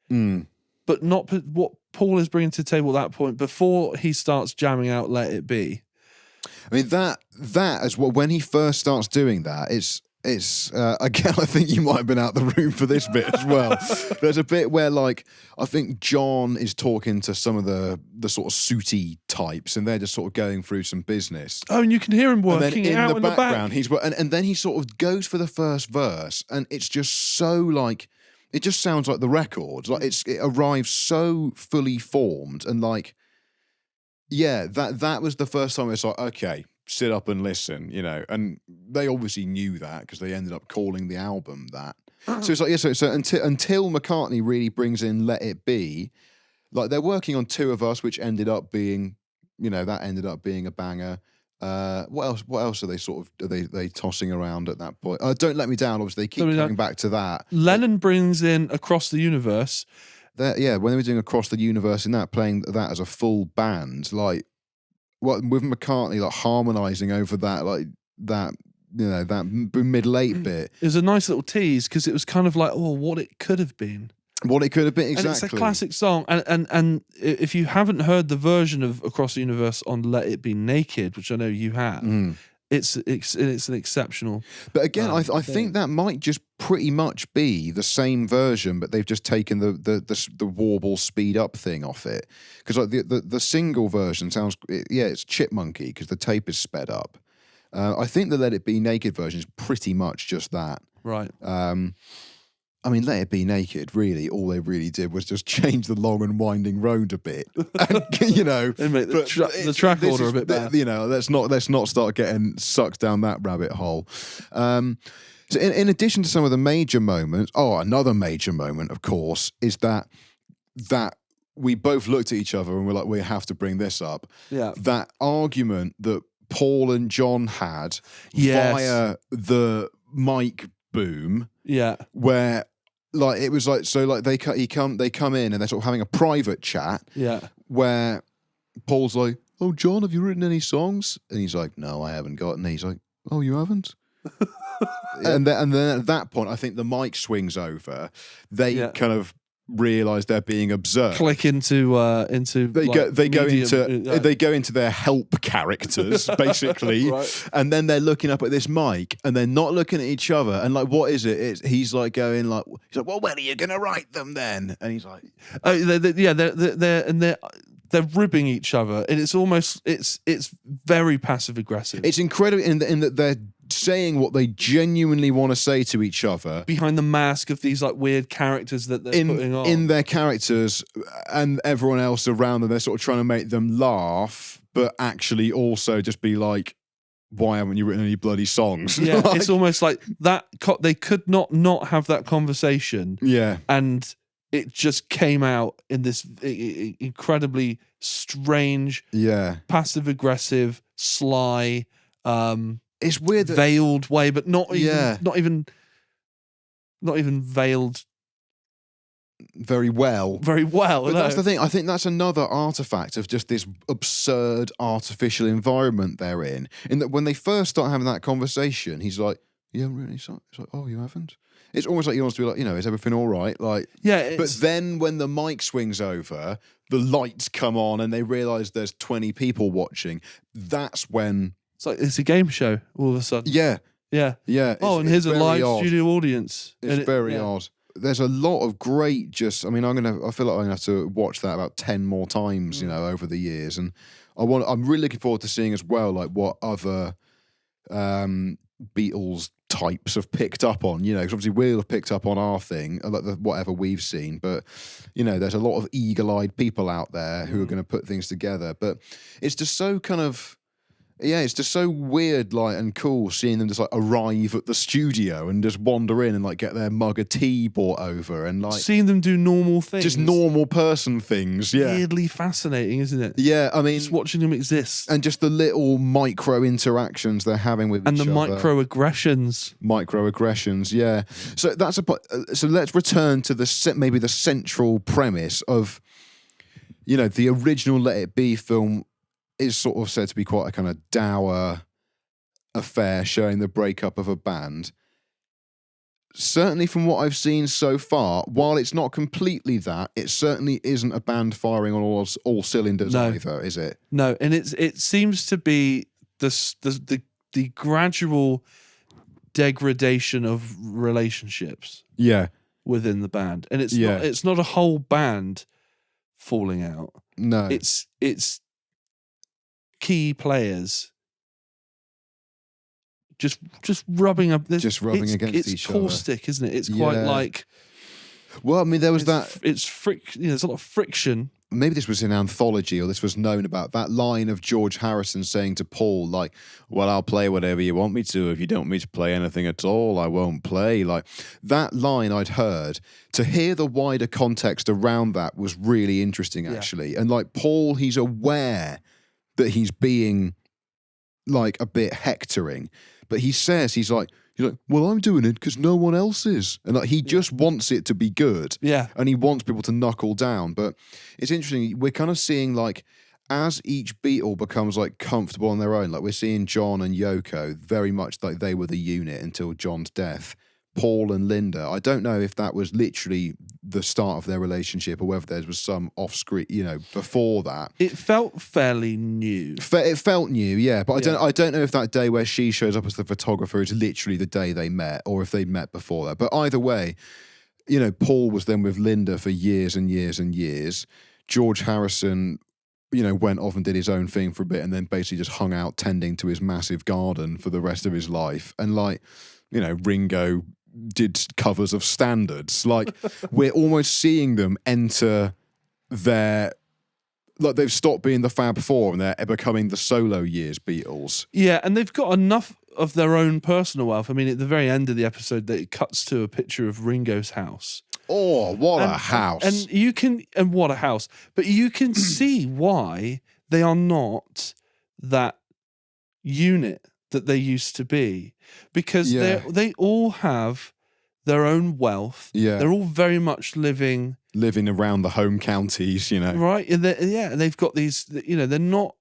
but not what Paul is bringing to the table at that point before he starts jamming out Let It Be. I mean, that as well, when he first starts doing that, it's again, I think you might have been out the room for this bit as well. There's a bit where, like, I think John is talking to some of the sort of sooty types, and they're just sort of going through some business. Oh, and you can hear him working and then it out in the background. And then he sort of goes for the first verse, and it's just so like, it just sounds like the record. Like it arrives so fully formed, and like, yeah, that was the first time it's like, okay, sit up and listen, and they obviously knew that because they ended up calling the album that. So it's like, so until McCartney really brings in Let It Be, like they're working on Two of Us, which ended up being, that ended up being a banger. What else are they tossing around at that point? Don't Let Me Down, obviously they keep coming back to that. Lennon brings in Across the Universe. When they were doing Across the Universe in that, playing that as a full band, like with McCartney like harmonizing over that, like that, that middle eight bit. It was a nice little tease because it was kind of like, oh, what it could have been. What it could have been, exactly. And it's a classic song. And if you haven't heard the version of Across the Universe on Let It Be Naked, which I know you have, it's an exceptional. But again, I thing. think that might just pretty much be the same version, but they've just taken the warble speed up thing off it. Because like the single version sounds, it's chipmunky because the tape is sped up. I think the Let It Be Naked version is pretty much just that. Right. I mean, Let It Be Naked, really, all they really did was just change the long and winding road a bit. And, you know, They make the track order a bit better. You know, let's not start getting sucked down that rabbit hole. So in addition to some of the major moments, another major moment, of course, is that we both looked at each other and we're like, we have to bring this up. Yeah. That argument that Paul and John had Yes. via the mic boom. Yeah. Where like it was like so like they come in and they're sort of having a private chat. Yeah. Where Paul's like, "Oh, John, have you written any songs?" And he's like, "No, I haven't got." And he's like, "Oh, you haven't?" and then at that point, I think the mic swings over. They kind of realise they're being observed. Click into they go into their help characters basically, right. And then they're looking up at this mic and they're not looking at each other and like, what is it? He's like going like, he's like, well, when are you gonna write them then? And he's like, they're ribbing each other, and it's almost it's very passive aggressive. It's incredible in that they're saying what they genuinely want to say to each other behind the mask of these like weird characters that they're putting on. In their characters and everyone else around them, they're sort of trying to make them laugh, but actually also just be like, why haven't you written any bloody songs? Yeah, like, it's almost like that. They could not have that conversation. Yeah, and it just came out in this incredibly strange, passive aggressive, sly. It's weird, veiled way, but not even veiled very well. But that's the thing. I think that's another artifact of just this absurd artificial environment they're in. In that when they first start having that conversation, he's like, "You haven't written any songs?" It's like, "Oh, you haven't?" It's almost like he wants to be like, you know, is everything all right? Like, yeah. But then when the mic swings over, the lights come on, and they realise there's 20 people watching. That's when. It's like it's a game show all of a sudden. Yeah. And here's a live studio audience. It's very odd. There's a lot of great. I feel like I'm gonna have to watch that about 10 more times, you know, over the years, and I'm really looking forward to seeing as well, like what other Beatles types have picked up on, you know, because obviously we'll have picked up on our thing, like whatever we've seen, but you know, there's a lot of eagle-eyed people out there who are going to put things together. But it's just so kind of. Yeah, it's just so weird, like, and cool seeing them just like arrive at the studio and just wander in and like get their mug of tea brought over and like seeing them do normal things, just normal person things. Yeah, weirdly fascinating, isn't it? Yeah, I mean, just watching them exist and just the little micro interactions they're having with and each the other. microaggressions. Yeah. So so let's return to maybe the central premise of, you know, the original Let It Be film. Is sort of said to be quite a kind of dour affair showing the breakup of a band. Certainly from what I've seen so far, while it's not completely that, it certainly isn't a band firing on all cylinders either, is it? No, and it seems to be the gradual degradation of relationships. Yeah. Within the band. And it's not a whole band falling out. No. It's key players just rubbing up against each other. It's caustic, isn't it? It's quite like. Well, I mean, there was that. It's there's a lot of friction. Maybe this was in Anthology, or this was known about that line of George Harrison saying to Paul, like, "Well, I'll play whatever you want me to. If you don't want me to play anything at all, I won't play." Like that line I'd heard. To hear the wider context around that was really interesting, actually. And like Paul, he's aware that he's being like a bit hectoring, but he says he's like, well, I'm doing it because no one else is, and like he just wants it to be good, and he wants people to knuckle down. But it's interesting, we're kind of seeing like as each Beatle becomes like comfortable on their own, like we're seeing John and Yoko very much like they were the unit until John's death. Paul and Linda. I don't know if that was literally the start of their relationship or whether there was some off-screen, before that. It felt fairly new. It felt new, yeah, but Yeah. I don't know if that day where she shows up as the photographer is literally the day they met or if they'd met before that. But either way, Paul was then with Linda for years and years and years. George Harrison, went off and did his own thing for a bit and then basically just hung out tending to his massive garden for the rest of his life. And Ringo did covers of standards. Like, we're almost seeing them enter their... Like, they've stopped being the Fab Four and they're becoming the solo years Beatles. Yeah, and they've got enough of their own personal wealth. I mean, at the very end of the episode, it cuts to a picture of Ringo's house. Oh, what a house. And what a house. But you can see why they are not that unit that they used to be. Because they all have their own wealth. Yeah. They're all very much living around the home counties, Right. And they've got these, they're not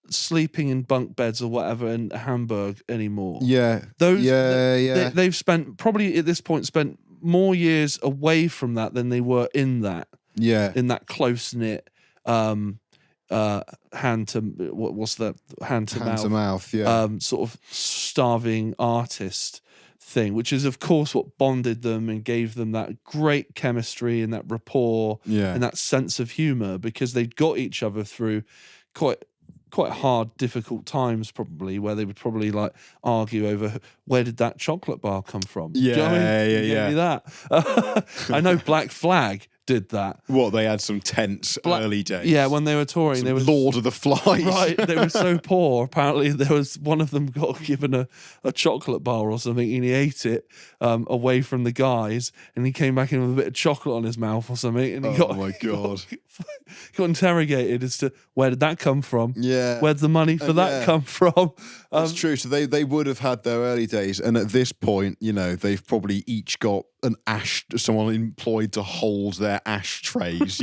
sleeping in bunk beds or whatever in Hamburg anymore. Yeah. They've probably at this point spent more years away from that than they were in that. Yeah. In that close knit hand to mouth, yeah. Sort of starving artist thing, which is of course what bonded them and gave them that great chemistry and that rapport and that sense of humor, because they'd got each other through quite hard, difficult times, probably, where they would probably like argue over where did that chocolate bar come from. Yeah, Do you know what I mean? yeah. Maybe that. I know Black Flag did that. What, they had some tense early days. Yeah, when they were touring, there was Lord of the Flies. Right, they were so poor. Apparently, there was one of them got given a chocolate bar or something, and he ate it away from the guys, and he came back in with a bit of chocolate on his mouth or something, and he got my God. got interrogated as to where did that come from? Yeah. Where'd the money for that come from? That's true. So they would have had their early days, and at this point, they've probably each got someone employed to hold their ashtrays,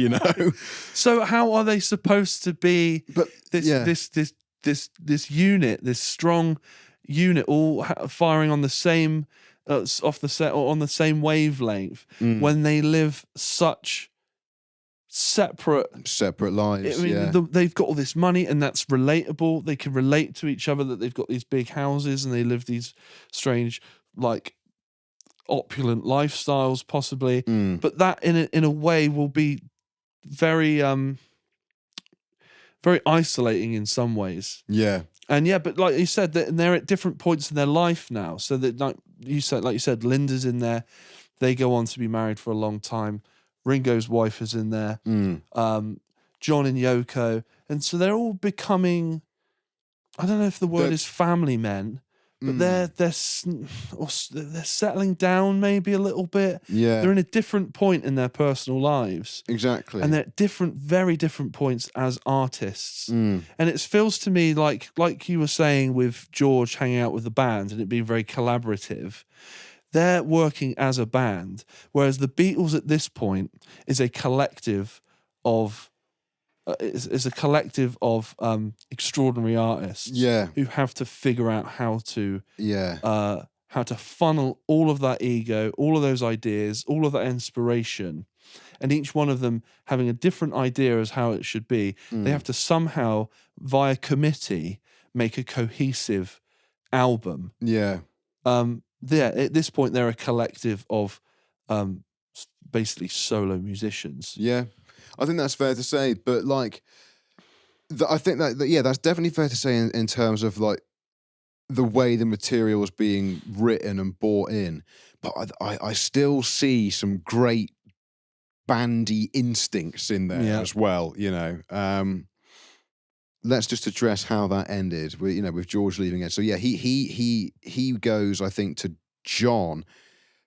So how are they supposed to be? But this unit, this strong unit, all firing on the same off the set or on the same wavelength when they live such separate lives. I mean, they've got all this money, and that's relatable. They can relate to each other. That they've got these big houses and they live these strange, like, opulent lifestyles, possibly. But that, in a way, will be very very isolating in some ways. Yeah. And but like you said, they're at different points in their life now. So that, like you said, Linda's in there. They go on to be married for a long time. Ringo's wife is in there. John and Yoko. And so they're all becoming, I don't know if the word is family men, but they're settling down maybe a little bit. Yeah. They're in a different point in their personal lives. Exactly. And they're at very different points as artists. And it feels to me like you were saying with George hanging out with the band and it being very collaborative. They're working as a band, whereas the Beatles at this point is a collective of extraordinary artists who have to figure out how to funnel all of that ego, all of those ideas, all of that inspiration, and each one of them having a different idea as how it should be. They have to somehow, via committee, make a cohesive album. At this point, they're a collective of basically solo musicians. Yeah, I think that's fair to say. But like, I think that that's definitely fair to say in terms of like the way the material is being written and brought in. But I still see some great bandy instincts in there as well. Let's just address how that ended with George leaving it. So he goes, I think, to John.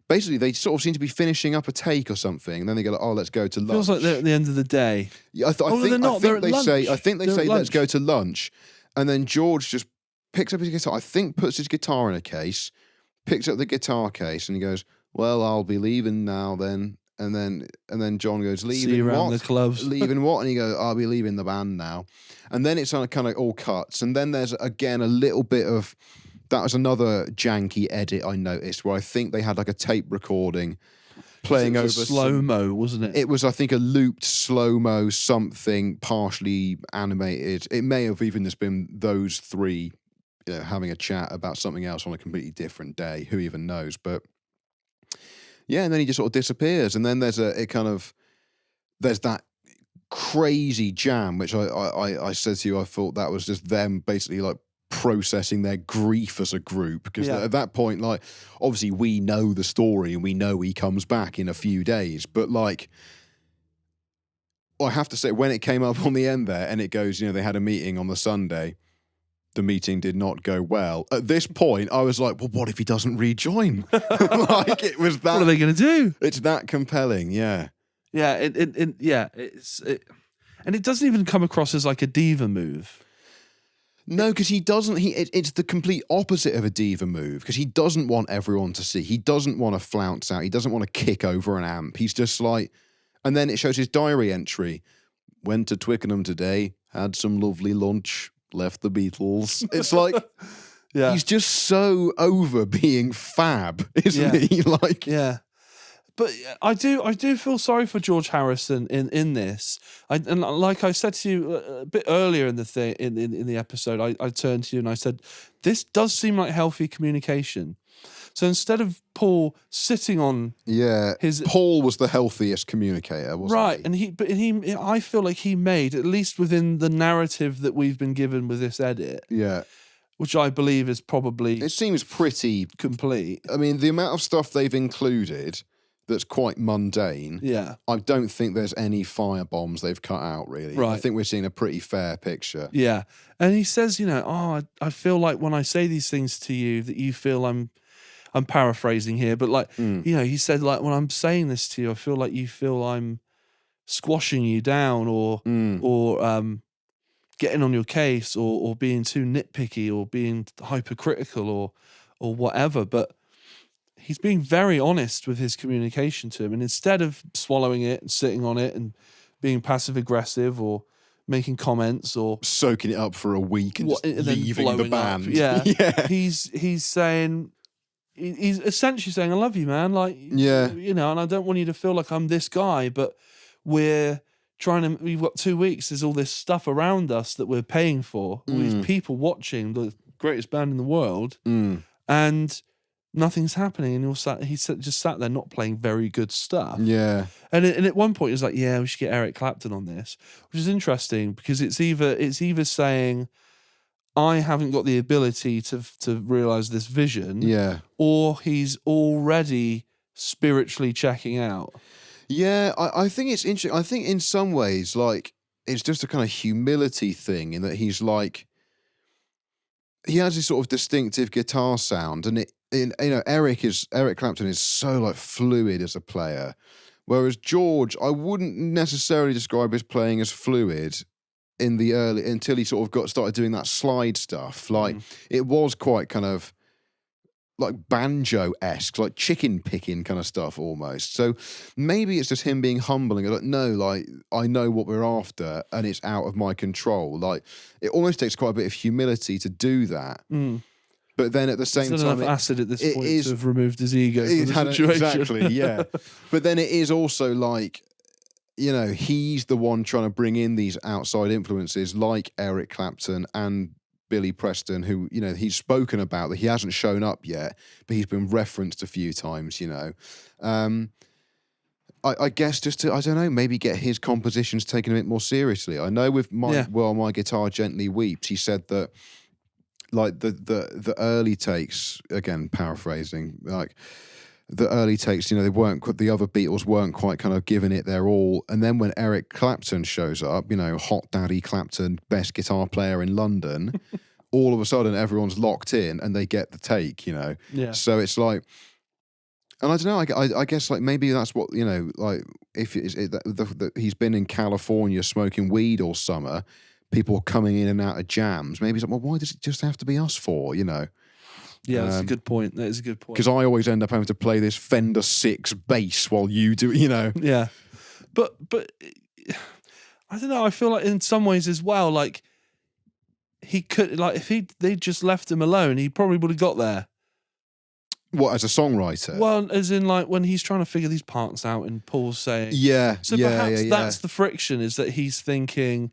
Basically, they sort of seem to be finishing up a take or something, and then they go, "Oh, let's go to lunch." Feels like they're at the end of the day. Yeah, I think they say, "Let's go to lunch," and then George just picks up his guitar. I think puts his guitar in a case, picks up the guitar case, and he goes, "Well, I'll be leaving now then." And then John goes, "Leaving See you around what? the clubs." Leaving what?" And he goes, "I'll be leaving the band now." And then it's kind of all cuts. And then there's again a little bit of that was another janky edit I noticed where I think they had like a tape recording playing over slow-mo, wasn't it? It was, I think, a looped slow-mo something partially animated. It may have even just been those three, having a chat about something else on a completely different day. Who even knows? But yeah, and then he just sort of disappears. And then there's that crazy jam, which I said to you, I thought that was just them basically like processing their grief as a group, because at that point, like, obviously we know the story and we know he comes back in a few days, but like, I have to say, when it came up on the end there and it goes, they had a meeting on the Sunday, the meeting did not go well. At this point, I was like, well, what if he doesn't rejoin? Like, it was that. What are they going to do? It's that compelling, yeah. Yeah, and it doesn't even come across as like a diva move. No, because he doesn't. It's the complete opposite of a diva move, because he doesn't want everyone to see. He doesn't want to flounce out. He doesn't want to kick over an amp. He's just like, and then it shows his diary entry. Went to Twickenham today, had some lovely lunch, left the Beatles. It's like, he's just so over being fab, isn't he? Like, yeah. But I do feel sorry for George Harrison in this. And like I said to you a bit earlier in the in the episode, I turned to you and I said, this does seem like healthy communication. So instead of Paul sitting on Paul was the healthiest communicator, wasn't he? Right, and I feel like he made, at least within the narrative that we've been given with this edit, which I believe is probably, it seems pretty complete. I mean, the amount of stuff they've included that's quite mundane. Yeah. I don't think there's any fire bombs they've cut out, really. Right. I think we're seeing a pretty fair picture. Yeah. And he says, I feel like when I say these things to you that you feel I'm paraphrasing here, but like, he said, like, when I'm saying this to you, I feel like you feel I'm squashing you down or getting on your case or being too nitpicky or being hypercritical or whatever. But he's being very honest with his communication to him. And instead of swallowing it and sitting on it and being passive aggressive or making comments or soaking it up for a week and just then leaving the band. Yeah. He's saying, he's essentially saying, I love you, man. Like, and I don't want you to feel like I'm this guy, but we've got 2 weeks. There's all this stuff around us that we're paying for. All these people watching the greatest band in the world. And nothing's happening, and he just sat there not playing very good stuff. Yeah, and at one point he was like, "Yeah, we should get Eric Clapton on this," which is interesting because it's either saying I haven't got the ability to realize this vision, or he's already spiritually checking out. Yeah, I think it's interesting. I think in some ways, like, it's just a kind of humility thing in that he's like, he has this sort of distinctive guitar sound, and Eric Clapton is so like fluid as a player, whereas George, I wouldn't necessarily describe his playing as fluid in the early, until he sort of started doing that slide stuff. Like, it was quite kind of like banjo-esque, like chicken picking kind of stuff almost. So maybe it's just him being humble and like, no, like, I know what we're after and it's out of my control. Like, it almost takes quite a bit of humility to do that. But then at the same time, enough acid at this point to have removed his ego from the situation. Exactly, yeah. But then it is also like, he's the one trying to bring in these outside influences like Eric Clapton and Billy Preston, who, he's spoken about, that he hasn't shown up yet, but he's been referenced a few times, I guess just to, I don't know, maybe get his compositions taken a bit more seriously. I know with While My Guitar Gently Weeps, he said that, like, the early takes, again paraphrasing, like the early takes, the other Beatles weren't quite kind of giving it their all, and then when Eric Clapton shows up, Hot Daddy Clapton, best guitar player in London, all of a sudden everyone's locked in and they get the take, So it's like, and I don't know, I guess like maybe that's what, like, if he's been in California smoking weed all summer, people coming in and out of jams. Maybe it's like, well, why does it just have to be us four, Yeah, that's a good point. That is a good point. Because I always end up having to play this Fender 6 bass while you do, Yeah. But I don't know, I feel like in some ways as well, like, he could, like, if they just left him alone, he probably would have got there. What, as a songwriter? Well, as in, like, when he's trying to figure these parts out, and Paul's saying, yeah, so yeah, perhaps yeah, that's the friction, is that he's thinking,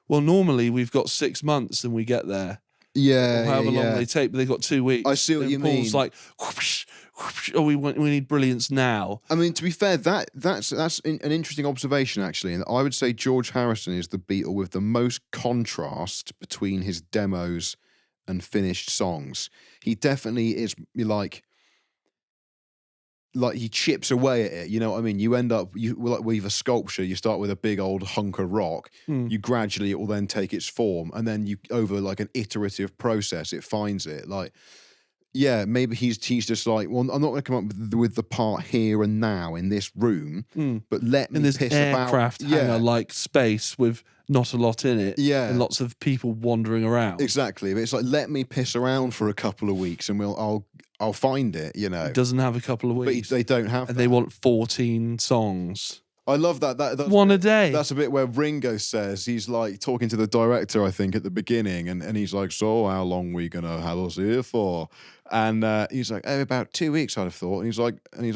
well, normally we've got 6 months and we get there. yeah, Or however yeah, long yeah. they take, but they've got 2 weeks. I see what and you Paul's mean. like, whoosh, whoosh, oh, we need brilliance now. I mean, to be fair, that's an interesting observation, actually. And I would say George Harrison is the Beatle with the most contrast between his demos and finished songs. He definitely is like he chips away at it. You know what I mean? You end up like with a sculpture. You start with a big old hunk of rock. You gradually, it will then take its form, and then you, over like an iterative process, it finds it. Like, yeah, maybe he's just like, well, I'm not going to come up with the part here and now in this room, but let me In this piss aircraft about. hangar like space with not a lot in it. Yeah. And lots of people wandering around. Exactly. But it's like, let me piss around for a couple of weeks, and I'll find it. You know, It doesn't have a couple of but weeks. they don't have. And that. they want 14 songs. I love that. That's One a day. That's a bit where Ringo says, he's like talking to the director, I think, at the beginning, and he's like, so how long we gonna have us here for? And he's like, oh, about 2 weeks, I'd have thought. And he's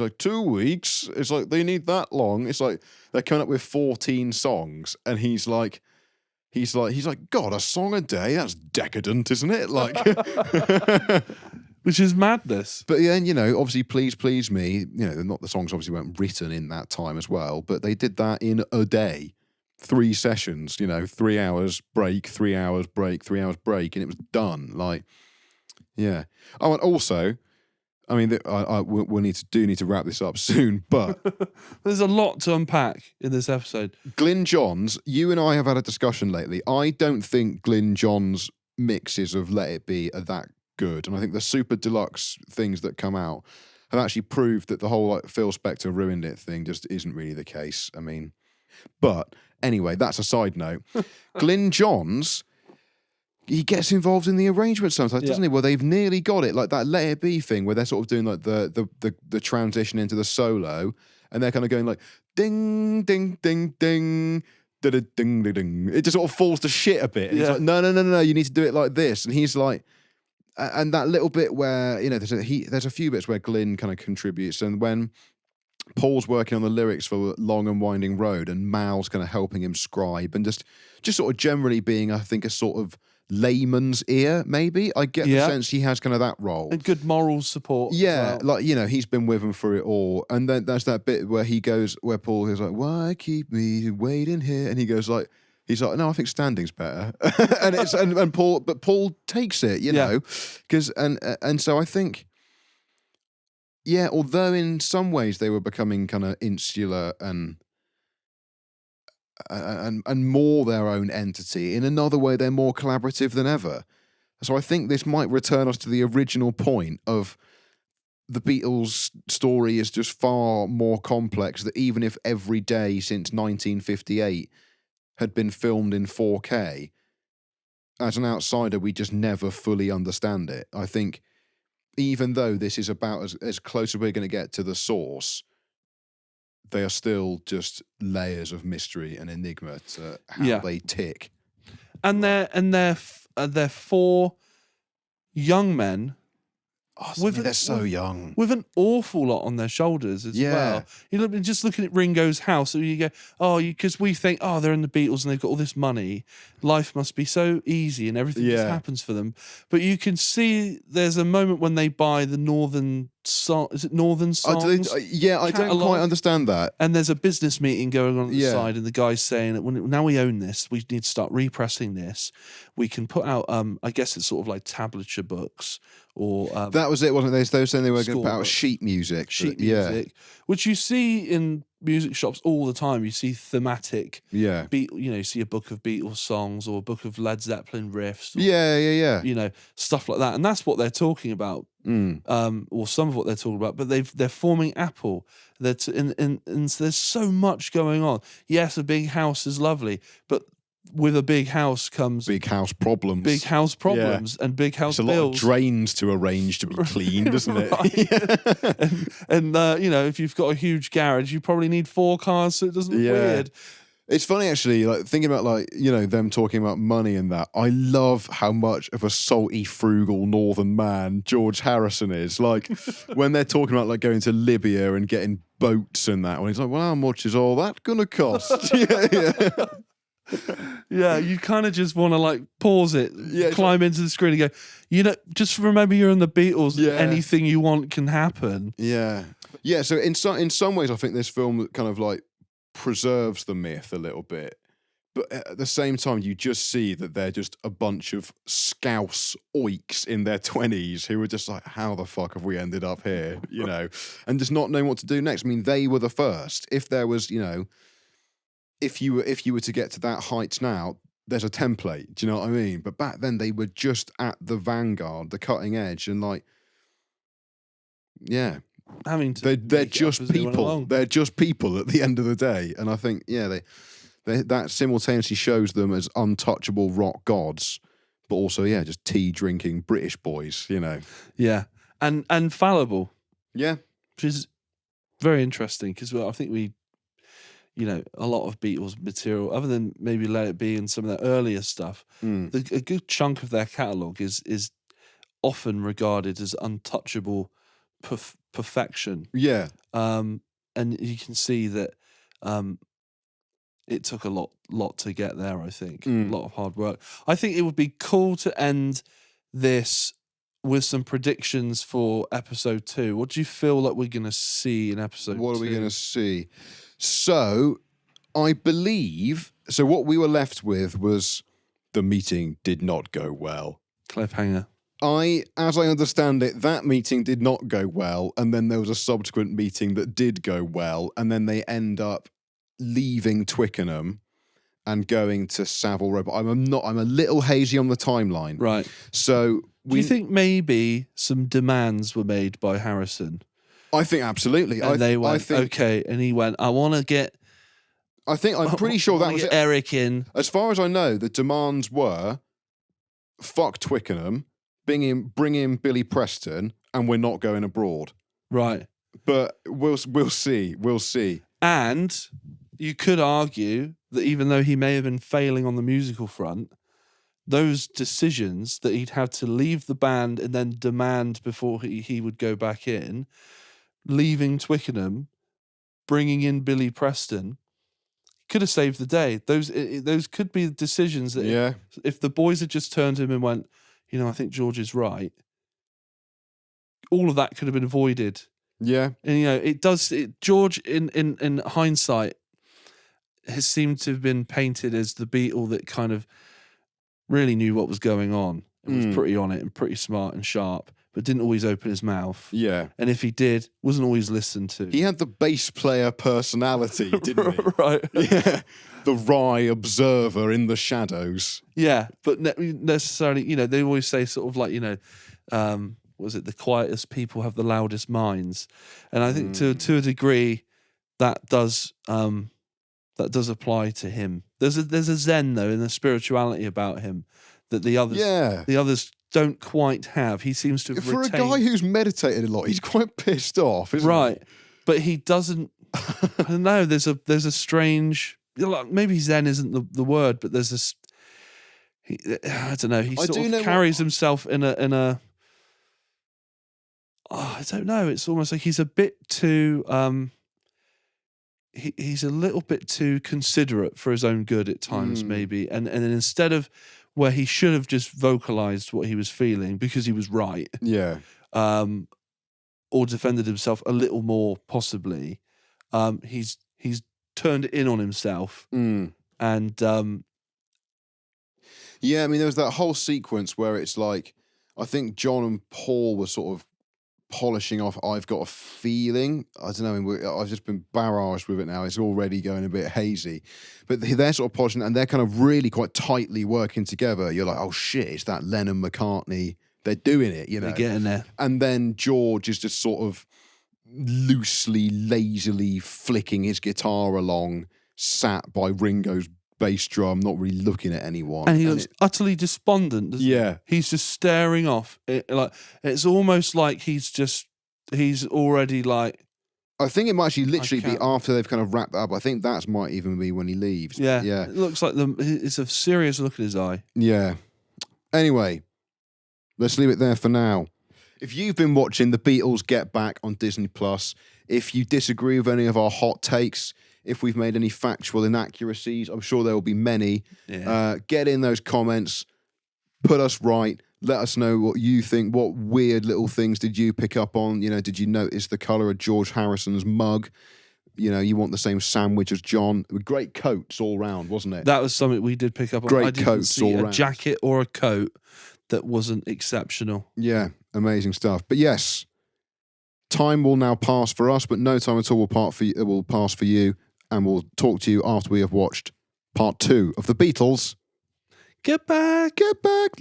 like, 2 weeks? It's like, they need that long? It's like they're coming up with 14 songs, and he's like, God, a song a day? That's decadent, isn't it? Like, Which is madness. but yeah, and you know, obviously, Please Please Me, you know, not the songs obviously weren't written in that time as well, but they did that in a day, 3 sessions, you know, 3 hours break, 3 hours break, 3 hours break, and it was done. Like, yeah. Oh, and also, I mean, we'll need to wrap this up soon, but There's a lot to unpack in this episode. Glyn Johns, you and I have had a discussion lately. I don't think Glyn Johns' mixes of Let It Be are that good, and I think the super deluxe things that come out have actually proved that the whole like Phil Spector ruined it thing just isn't really the case. I mean, but anyway, that's a side note. Glyn Johns, he gets involved in the arrangement sometimes, doesn't he? Well, they've nearly got it, like that Let It Be thing, where they're sort of doing like the transition into the solo, and they're kind of going like ding ding ding ding. Ding, ding, ding. It just sort of falls to shit a bit. And he's like, no, you need to do it like this. And he's like, and that little bit where, you know, there's a few bits where Glyn kind of contributes, and when Paul's working on the lyrics for Long and Winding Road, and Mal's kind of helping him scribe, and just sort of generally being, I think, a sort of layman's ear, maybe. I get the sense he has kind of that role. And good moral support. Yeah, as well. like, you know, he's been with him through it all. And then there's that bit where Paul goes like, why keep me waiting here? And he goes like, he's like, no, I think standing's better. and Paul takes it, you know, because, and so I think, yeah, although in some ways they were becoming kind of insular and more their own entity, in another way they're more collaborative than ever. So I think this might return us to the original point of the Beatles' story is just far more complex, that even if every day since 1958 had been filmed in 4K, as an outsider we just never fully understand it. I think even though this is about as close as we're going to get to the source, they are still just layers of mystery and enigma to how they tick. And they're 4 young men. Oh, they're so young. With an awful lot on their shoulders as well. You know, just looking at Ringo's house, you go, oh, because we think, oh, they're in the Beatles and they've got all this money. Life must be so easy and everything just happens for them. But you can see there's a moment when they buy the Northern Song. Is it Northern Songs? I don't quite understand that. And there's a business meeting going on the side, and the guy's saying that now we own this, we need to start repressing this. We can put out, I guess it's sort of like tablature books, or that was it, wasn't it? They were saying they were going to put out books. sheet music, music, which you see in music shops all the time. You see thematic, you see a book of Beatles songs or a book of Led Zeppelin riffs, or, you know, stuff like that, and that's what they're talking about. Or some of what they're talking about, but they're forming Apple. And there's so much going on. Yes, a big house is lovely, but with a big house comes big house problems, and big house bills. It's a lot of drains to arrange to be cleaned, isn't it? and you know, if you've got a huge garage, you probably need 4 cars so it doesn't look weird. It's funny actually, like thinking about like, you know, them talking about money and that. I love how much of a salty, frugal northern man George Harrison is. Like when they're talking about like going to Libya and getting boats and that, when he's like, well, how much is all that gonna cost? yeah. Yeah, you kind of just want to like pause it, Yeah, it's climb into the screen and go, you know, just remember you're in the Beatles. Yeah. Anything you want can happen. Yeah. Yeah, so in some ways I think this film kind of like preserves the myth a little bit. But at the same time, you just see that they're just a bunch of scouse oiks in their 20s who are just like, how the fuck have we ended up here? You know, and just not knowing what to do next. I mean, they were the first. If there was, you know, if you were to get to that height now, there's a template. Do you know what I mean? But back then, they were just at the vanguard, the cutting edge, and like, yeah, Having to they're make it up just as they went people. along. They're just people at the end of the day. And I think, yeah, that simultaneously shows them as untouchable rock gods, but also, yeah, just tea drinking British boys. You know, Yeah, and fallible, yeah, which is very interesting because I think we, you know, a lot of Beatles material, other than maybe Let It Be and some of their earlier stuff, Mm. a good chunk of their catalogue is often regarded as untouchable perfection. yeah, And you can see that it took a lot to get there. I think a lot of hard work. I think it would be cool to end this with some predictions for episode 2. What do you feel like we're going to see in episode 2? What are we going to see? So, I believe, so what we were left with was the meeting did not go well. Cliffhanger. As I understand it, that meeting did not go well, and then there was a subsequent meeting that did go well, and then they end up leaving Twickenham and going to Savile Row. But I'm a little hazy on the timeline. Right. So Do you think maybe some demands were made by Harrison? I think absolutely. And they went, I think, okay. And he went, I want to get... I'm pretty sure that was it. Eric in. As far as I know, the demands were, fuck Twickenham, bring in Billy Preston, and we're not going abroad. Right. But we'll see. We'll see. And you could argue that even though he may have been failing on the musical front, those decisions that he'd have to leave the band and then demand before he would go back in, leaving Twickenham, bringing in Billy Preston, could have saved the day. Those could be decisions that Yeah. if the boys had just turned to him and went, you know, I think George is right, all of that could have been avoided. Yeah. And, you know, George, in hindsight, has seemed to have been painted as the Beatle that kind of really knew what was going on and was pretty on it and pretty smart and sharp, but didn't always open his mouth. Yeah. And if he did, wasn't always listened to. He had the bass player personality, didn't he? Right. Yeah. The wry observer in the shadows. Yeah, but necessarily, you know, they always say sort of like, you know, was it the quietest people have the loudest minds? And I think to a degree that does apply to him. There's a zen though in the spirituality about him that the others don't quite have. He seems to have For retained... a guy who's meditated a lot, he's quite pissed off, isn't right. But he doesn't I don't know, there's a strange, maybe zen isn't the word, but there's this I don't know, he sort of carries himself in a I don't know, it's almost like he's a bit too he's a little bit too considerate for his own good at times, maybe. And then instead of where he should have just vocalized what he was feeling because he was right, Yeah. or defended himself a little more, possibly, he's turned it in on himself. And yeah, I mean, there was that whole sequence where it's like, I think John and Paul were sort of polishing off I've Got a Feeling. I don't know, I mean, I've just been barraged with it now. It's already going a bit hazy. But they're sort of polishing, and they're kind of really quite tightly working together. You're like, oh shit, it's that Lennon-McCartney. They're doing it, you know. they're getting there. And then George is just sort of loosely, lazily flicking his guitar along, sat by Ringo's bass drum, not really looking at anyone. And he looks utterly despondent, doesn't he? Yeah. He's just staring off. Like it's almost like he's already like, I think it might actually literally be can't- after they've kind of wrapped that up. I think that might even be when he leaves. Yeah, Yeah. It looks like it's a serious look in his eye. Yeah. Anyway, let's leave it there for now. If you've been watching The Beatles Get Back on Disney Plus, if you disagree with any of our hot takes, if we've made any factual inaccuracies, I'm sure there will be many. Yeah. Get in those comments, put us right. Let us know what you think. What weird little things did you pick up on? You know, did you notice the colour of George Harrison's mug? You know, you want the same sandwich as John. Great coats all round, wasn't it? That was something we did pick up on. Great I didn't coats see all a round. jacket or a coat that wasn't exceptional. Yeah, amazing stuff. But yes, time will now pass for us, but no time at all will pass for you. And we'll talk to you after we have watched part 2 of The Beatles. Get back. Get back.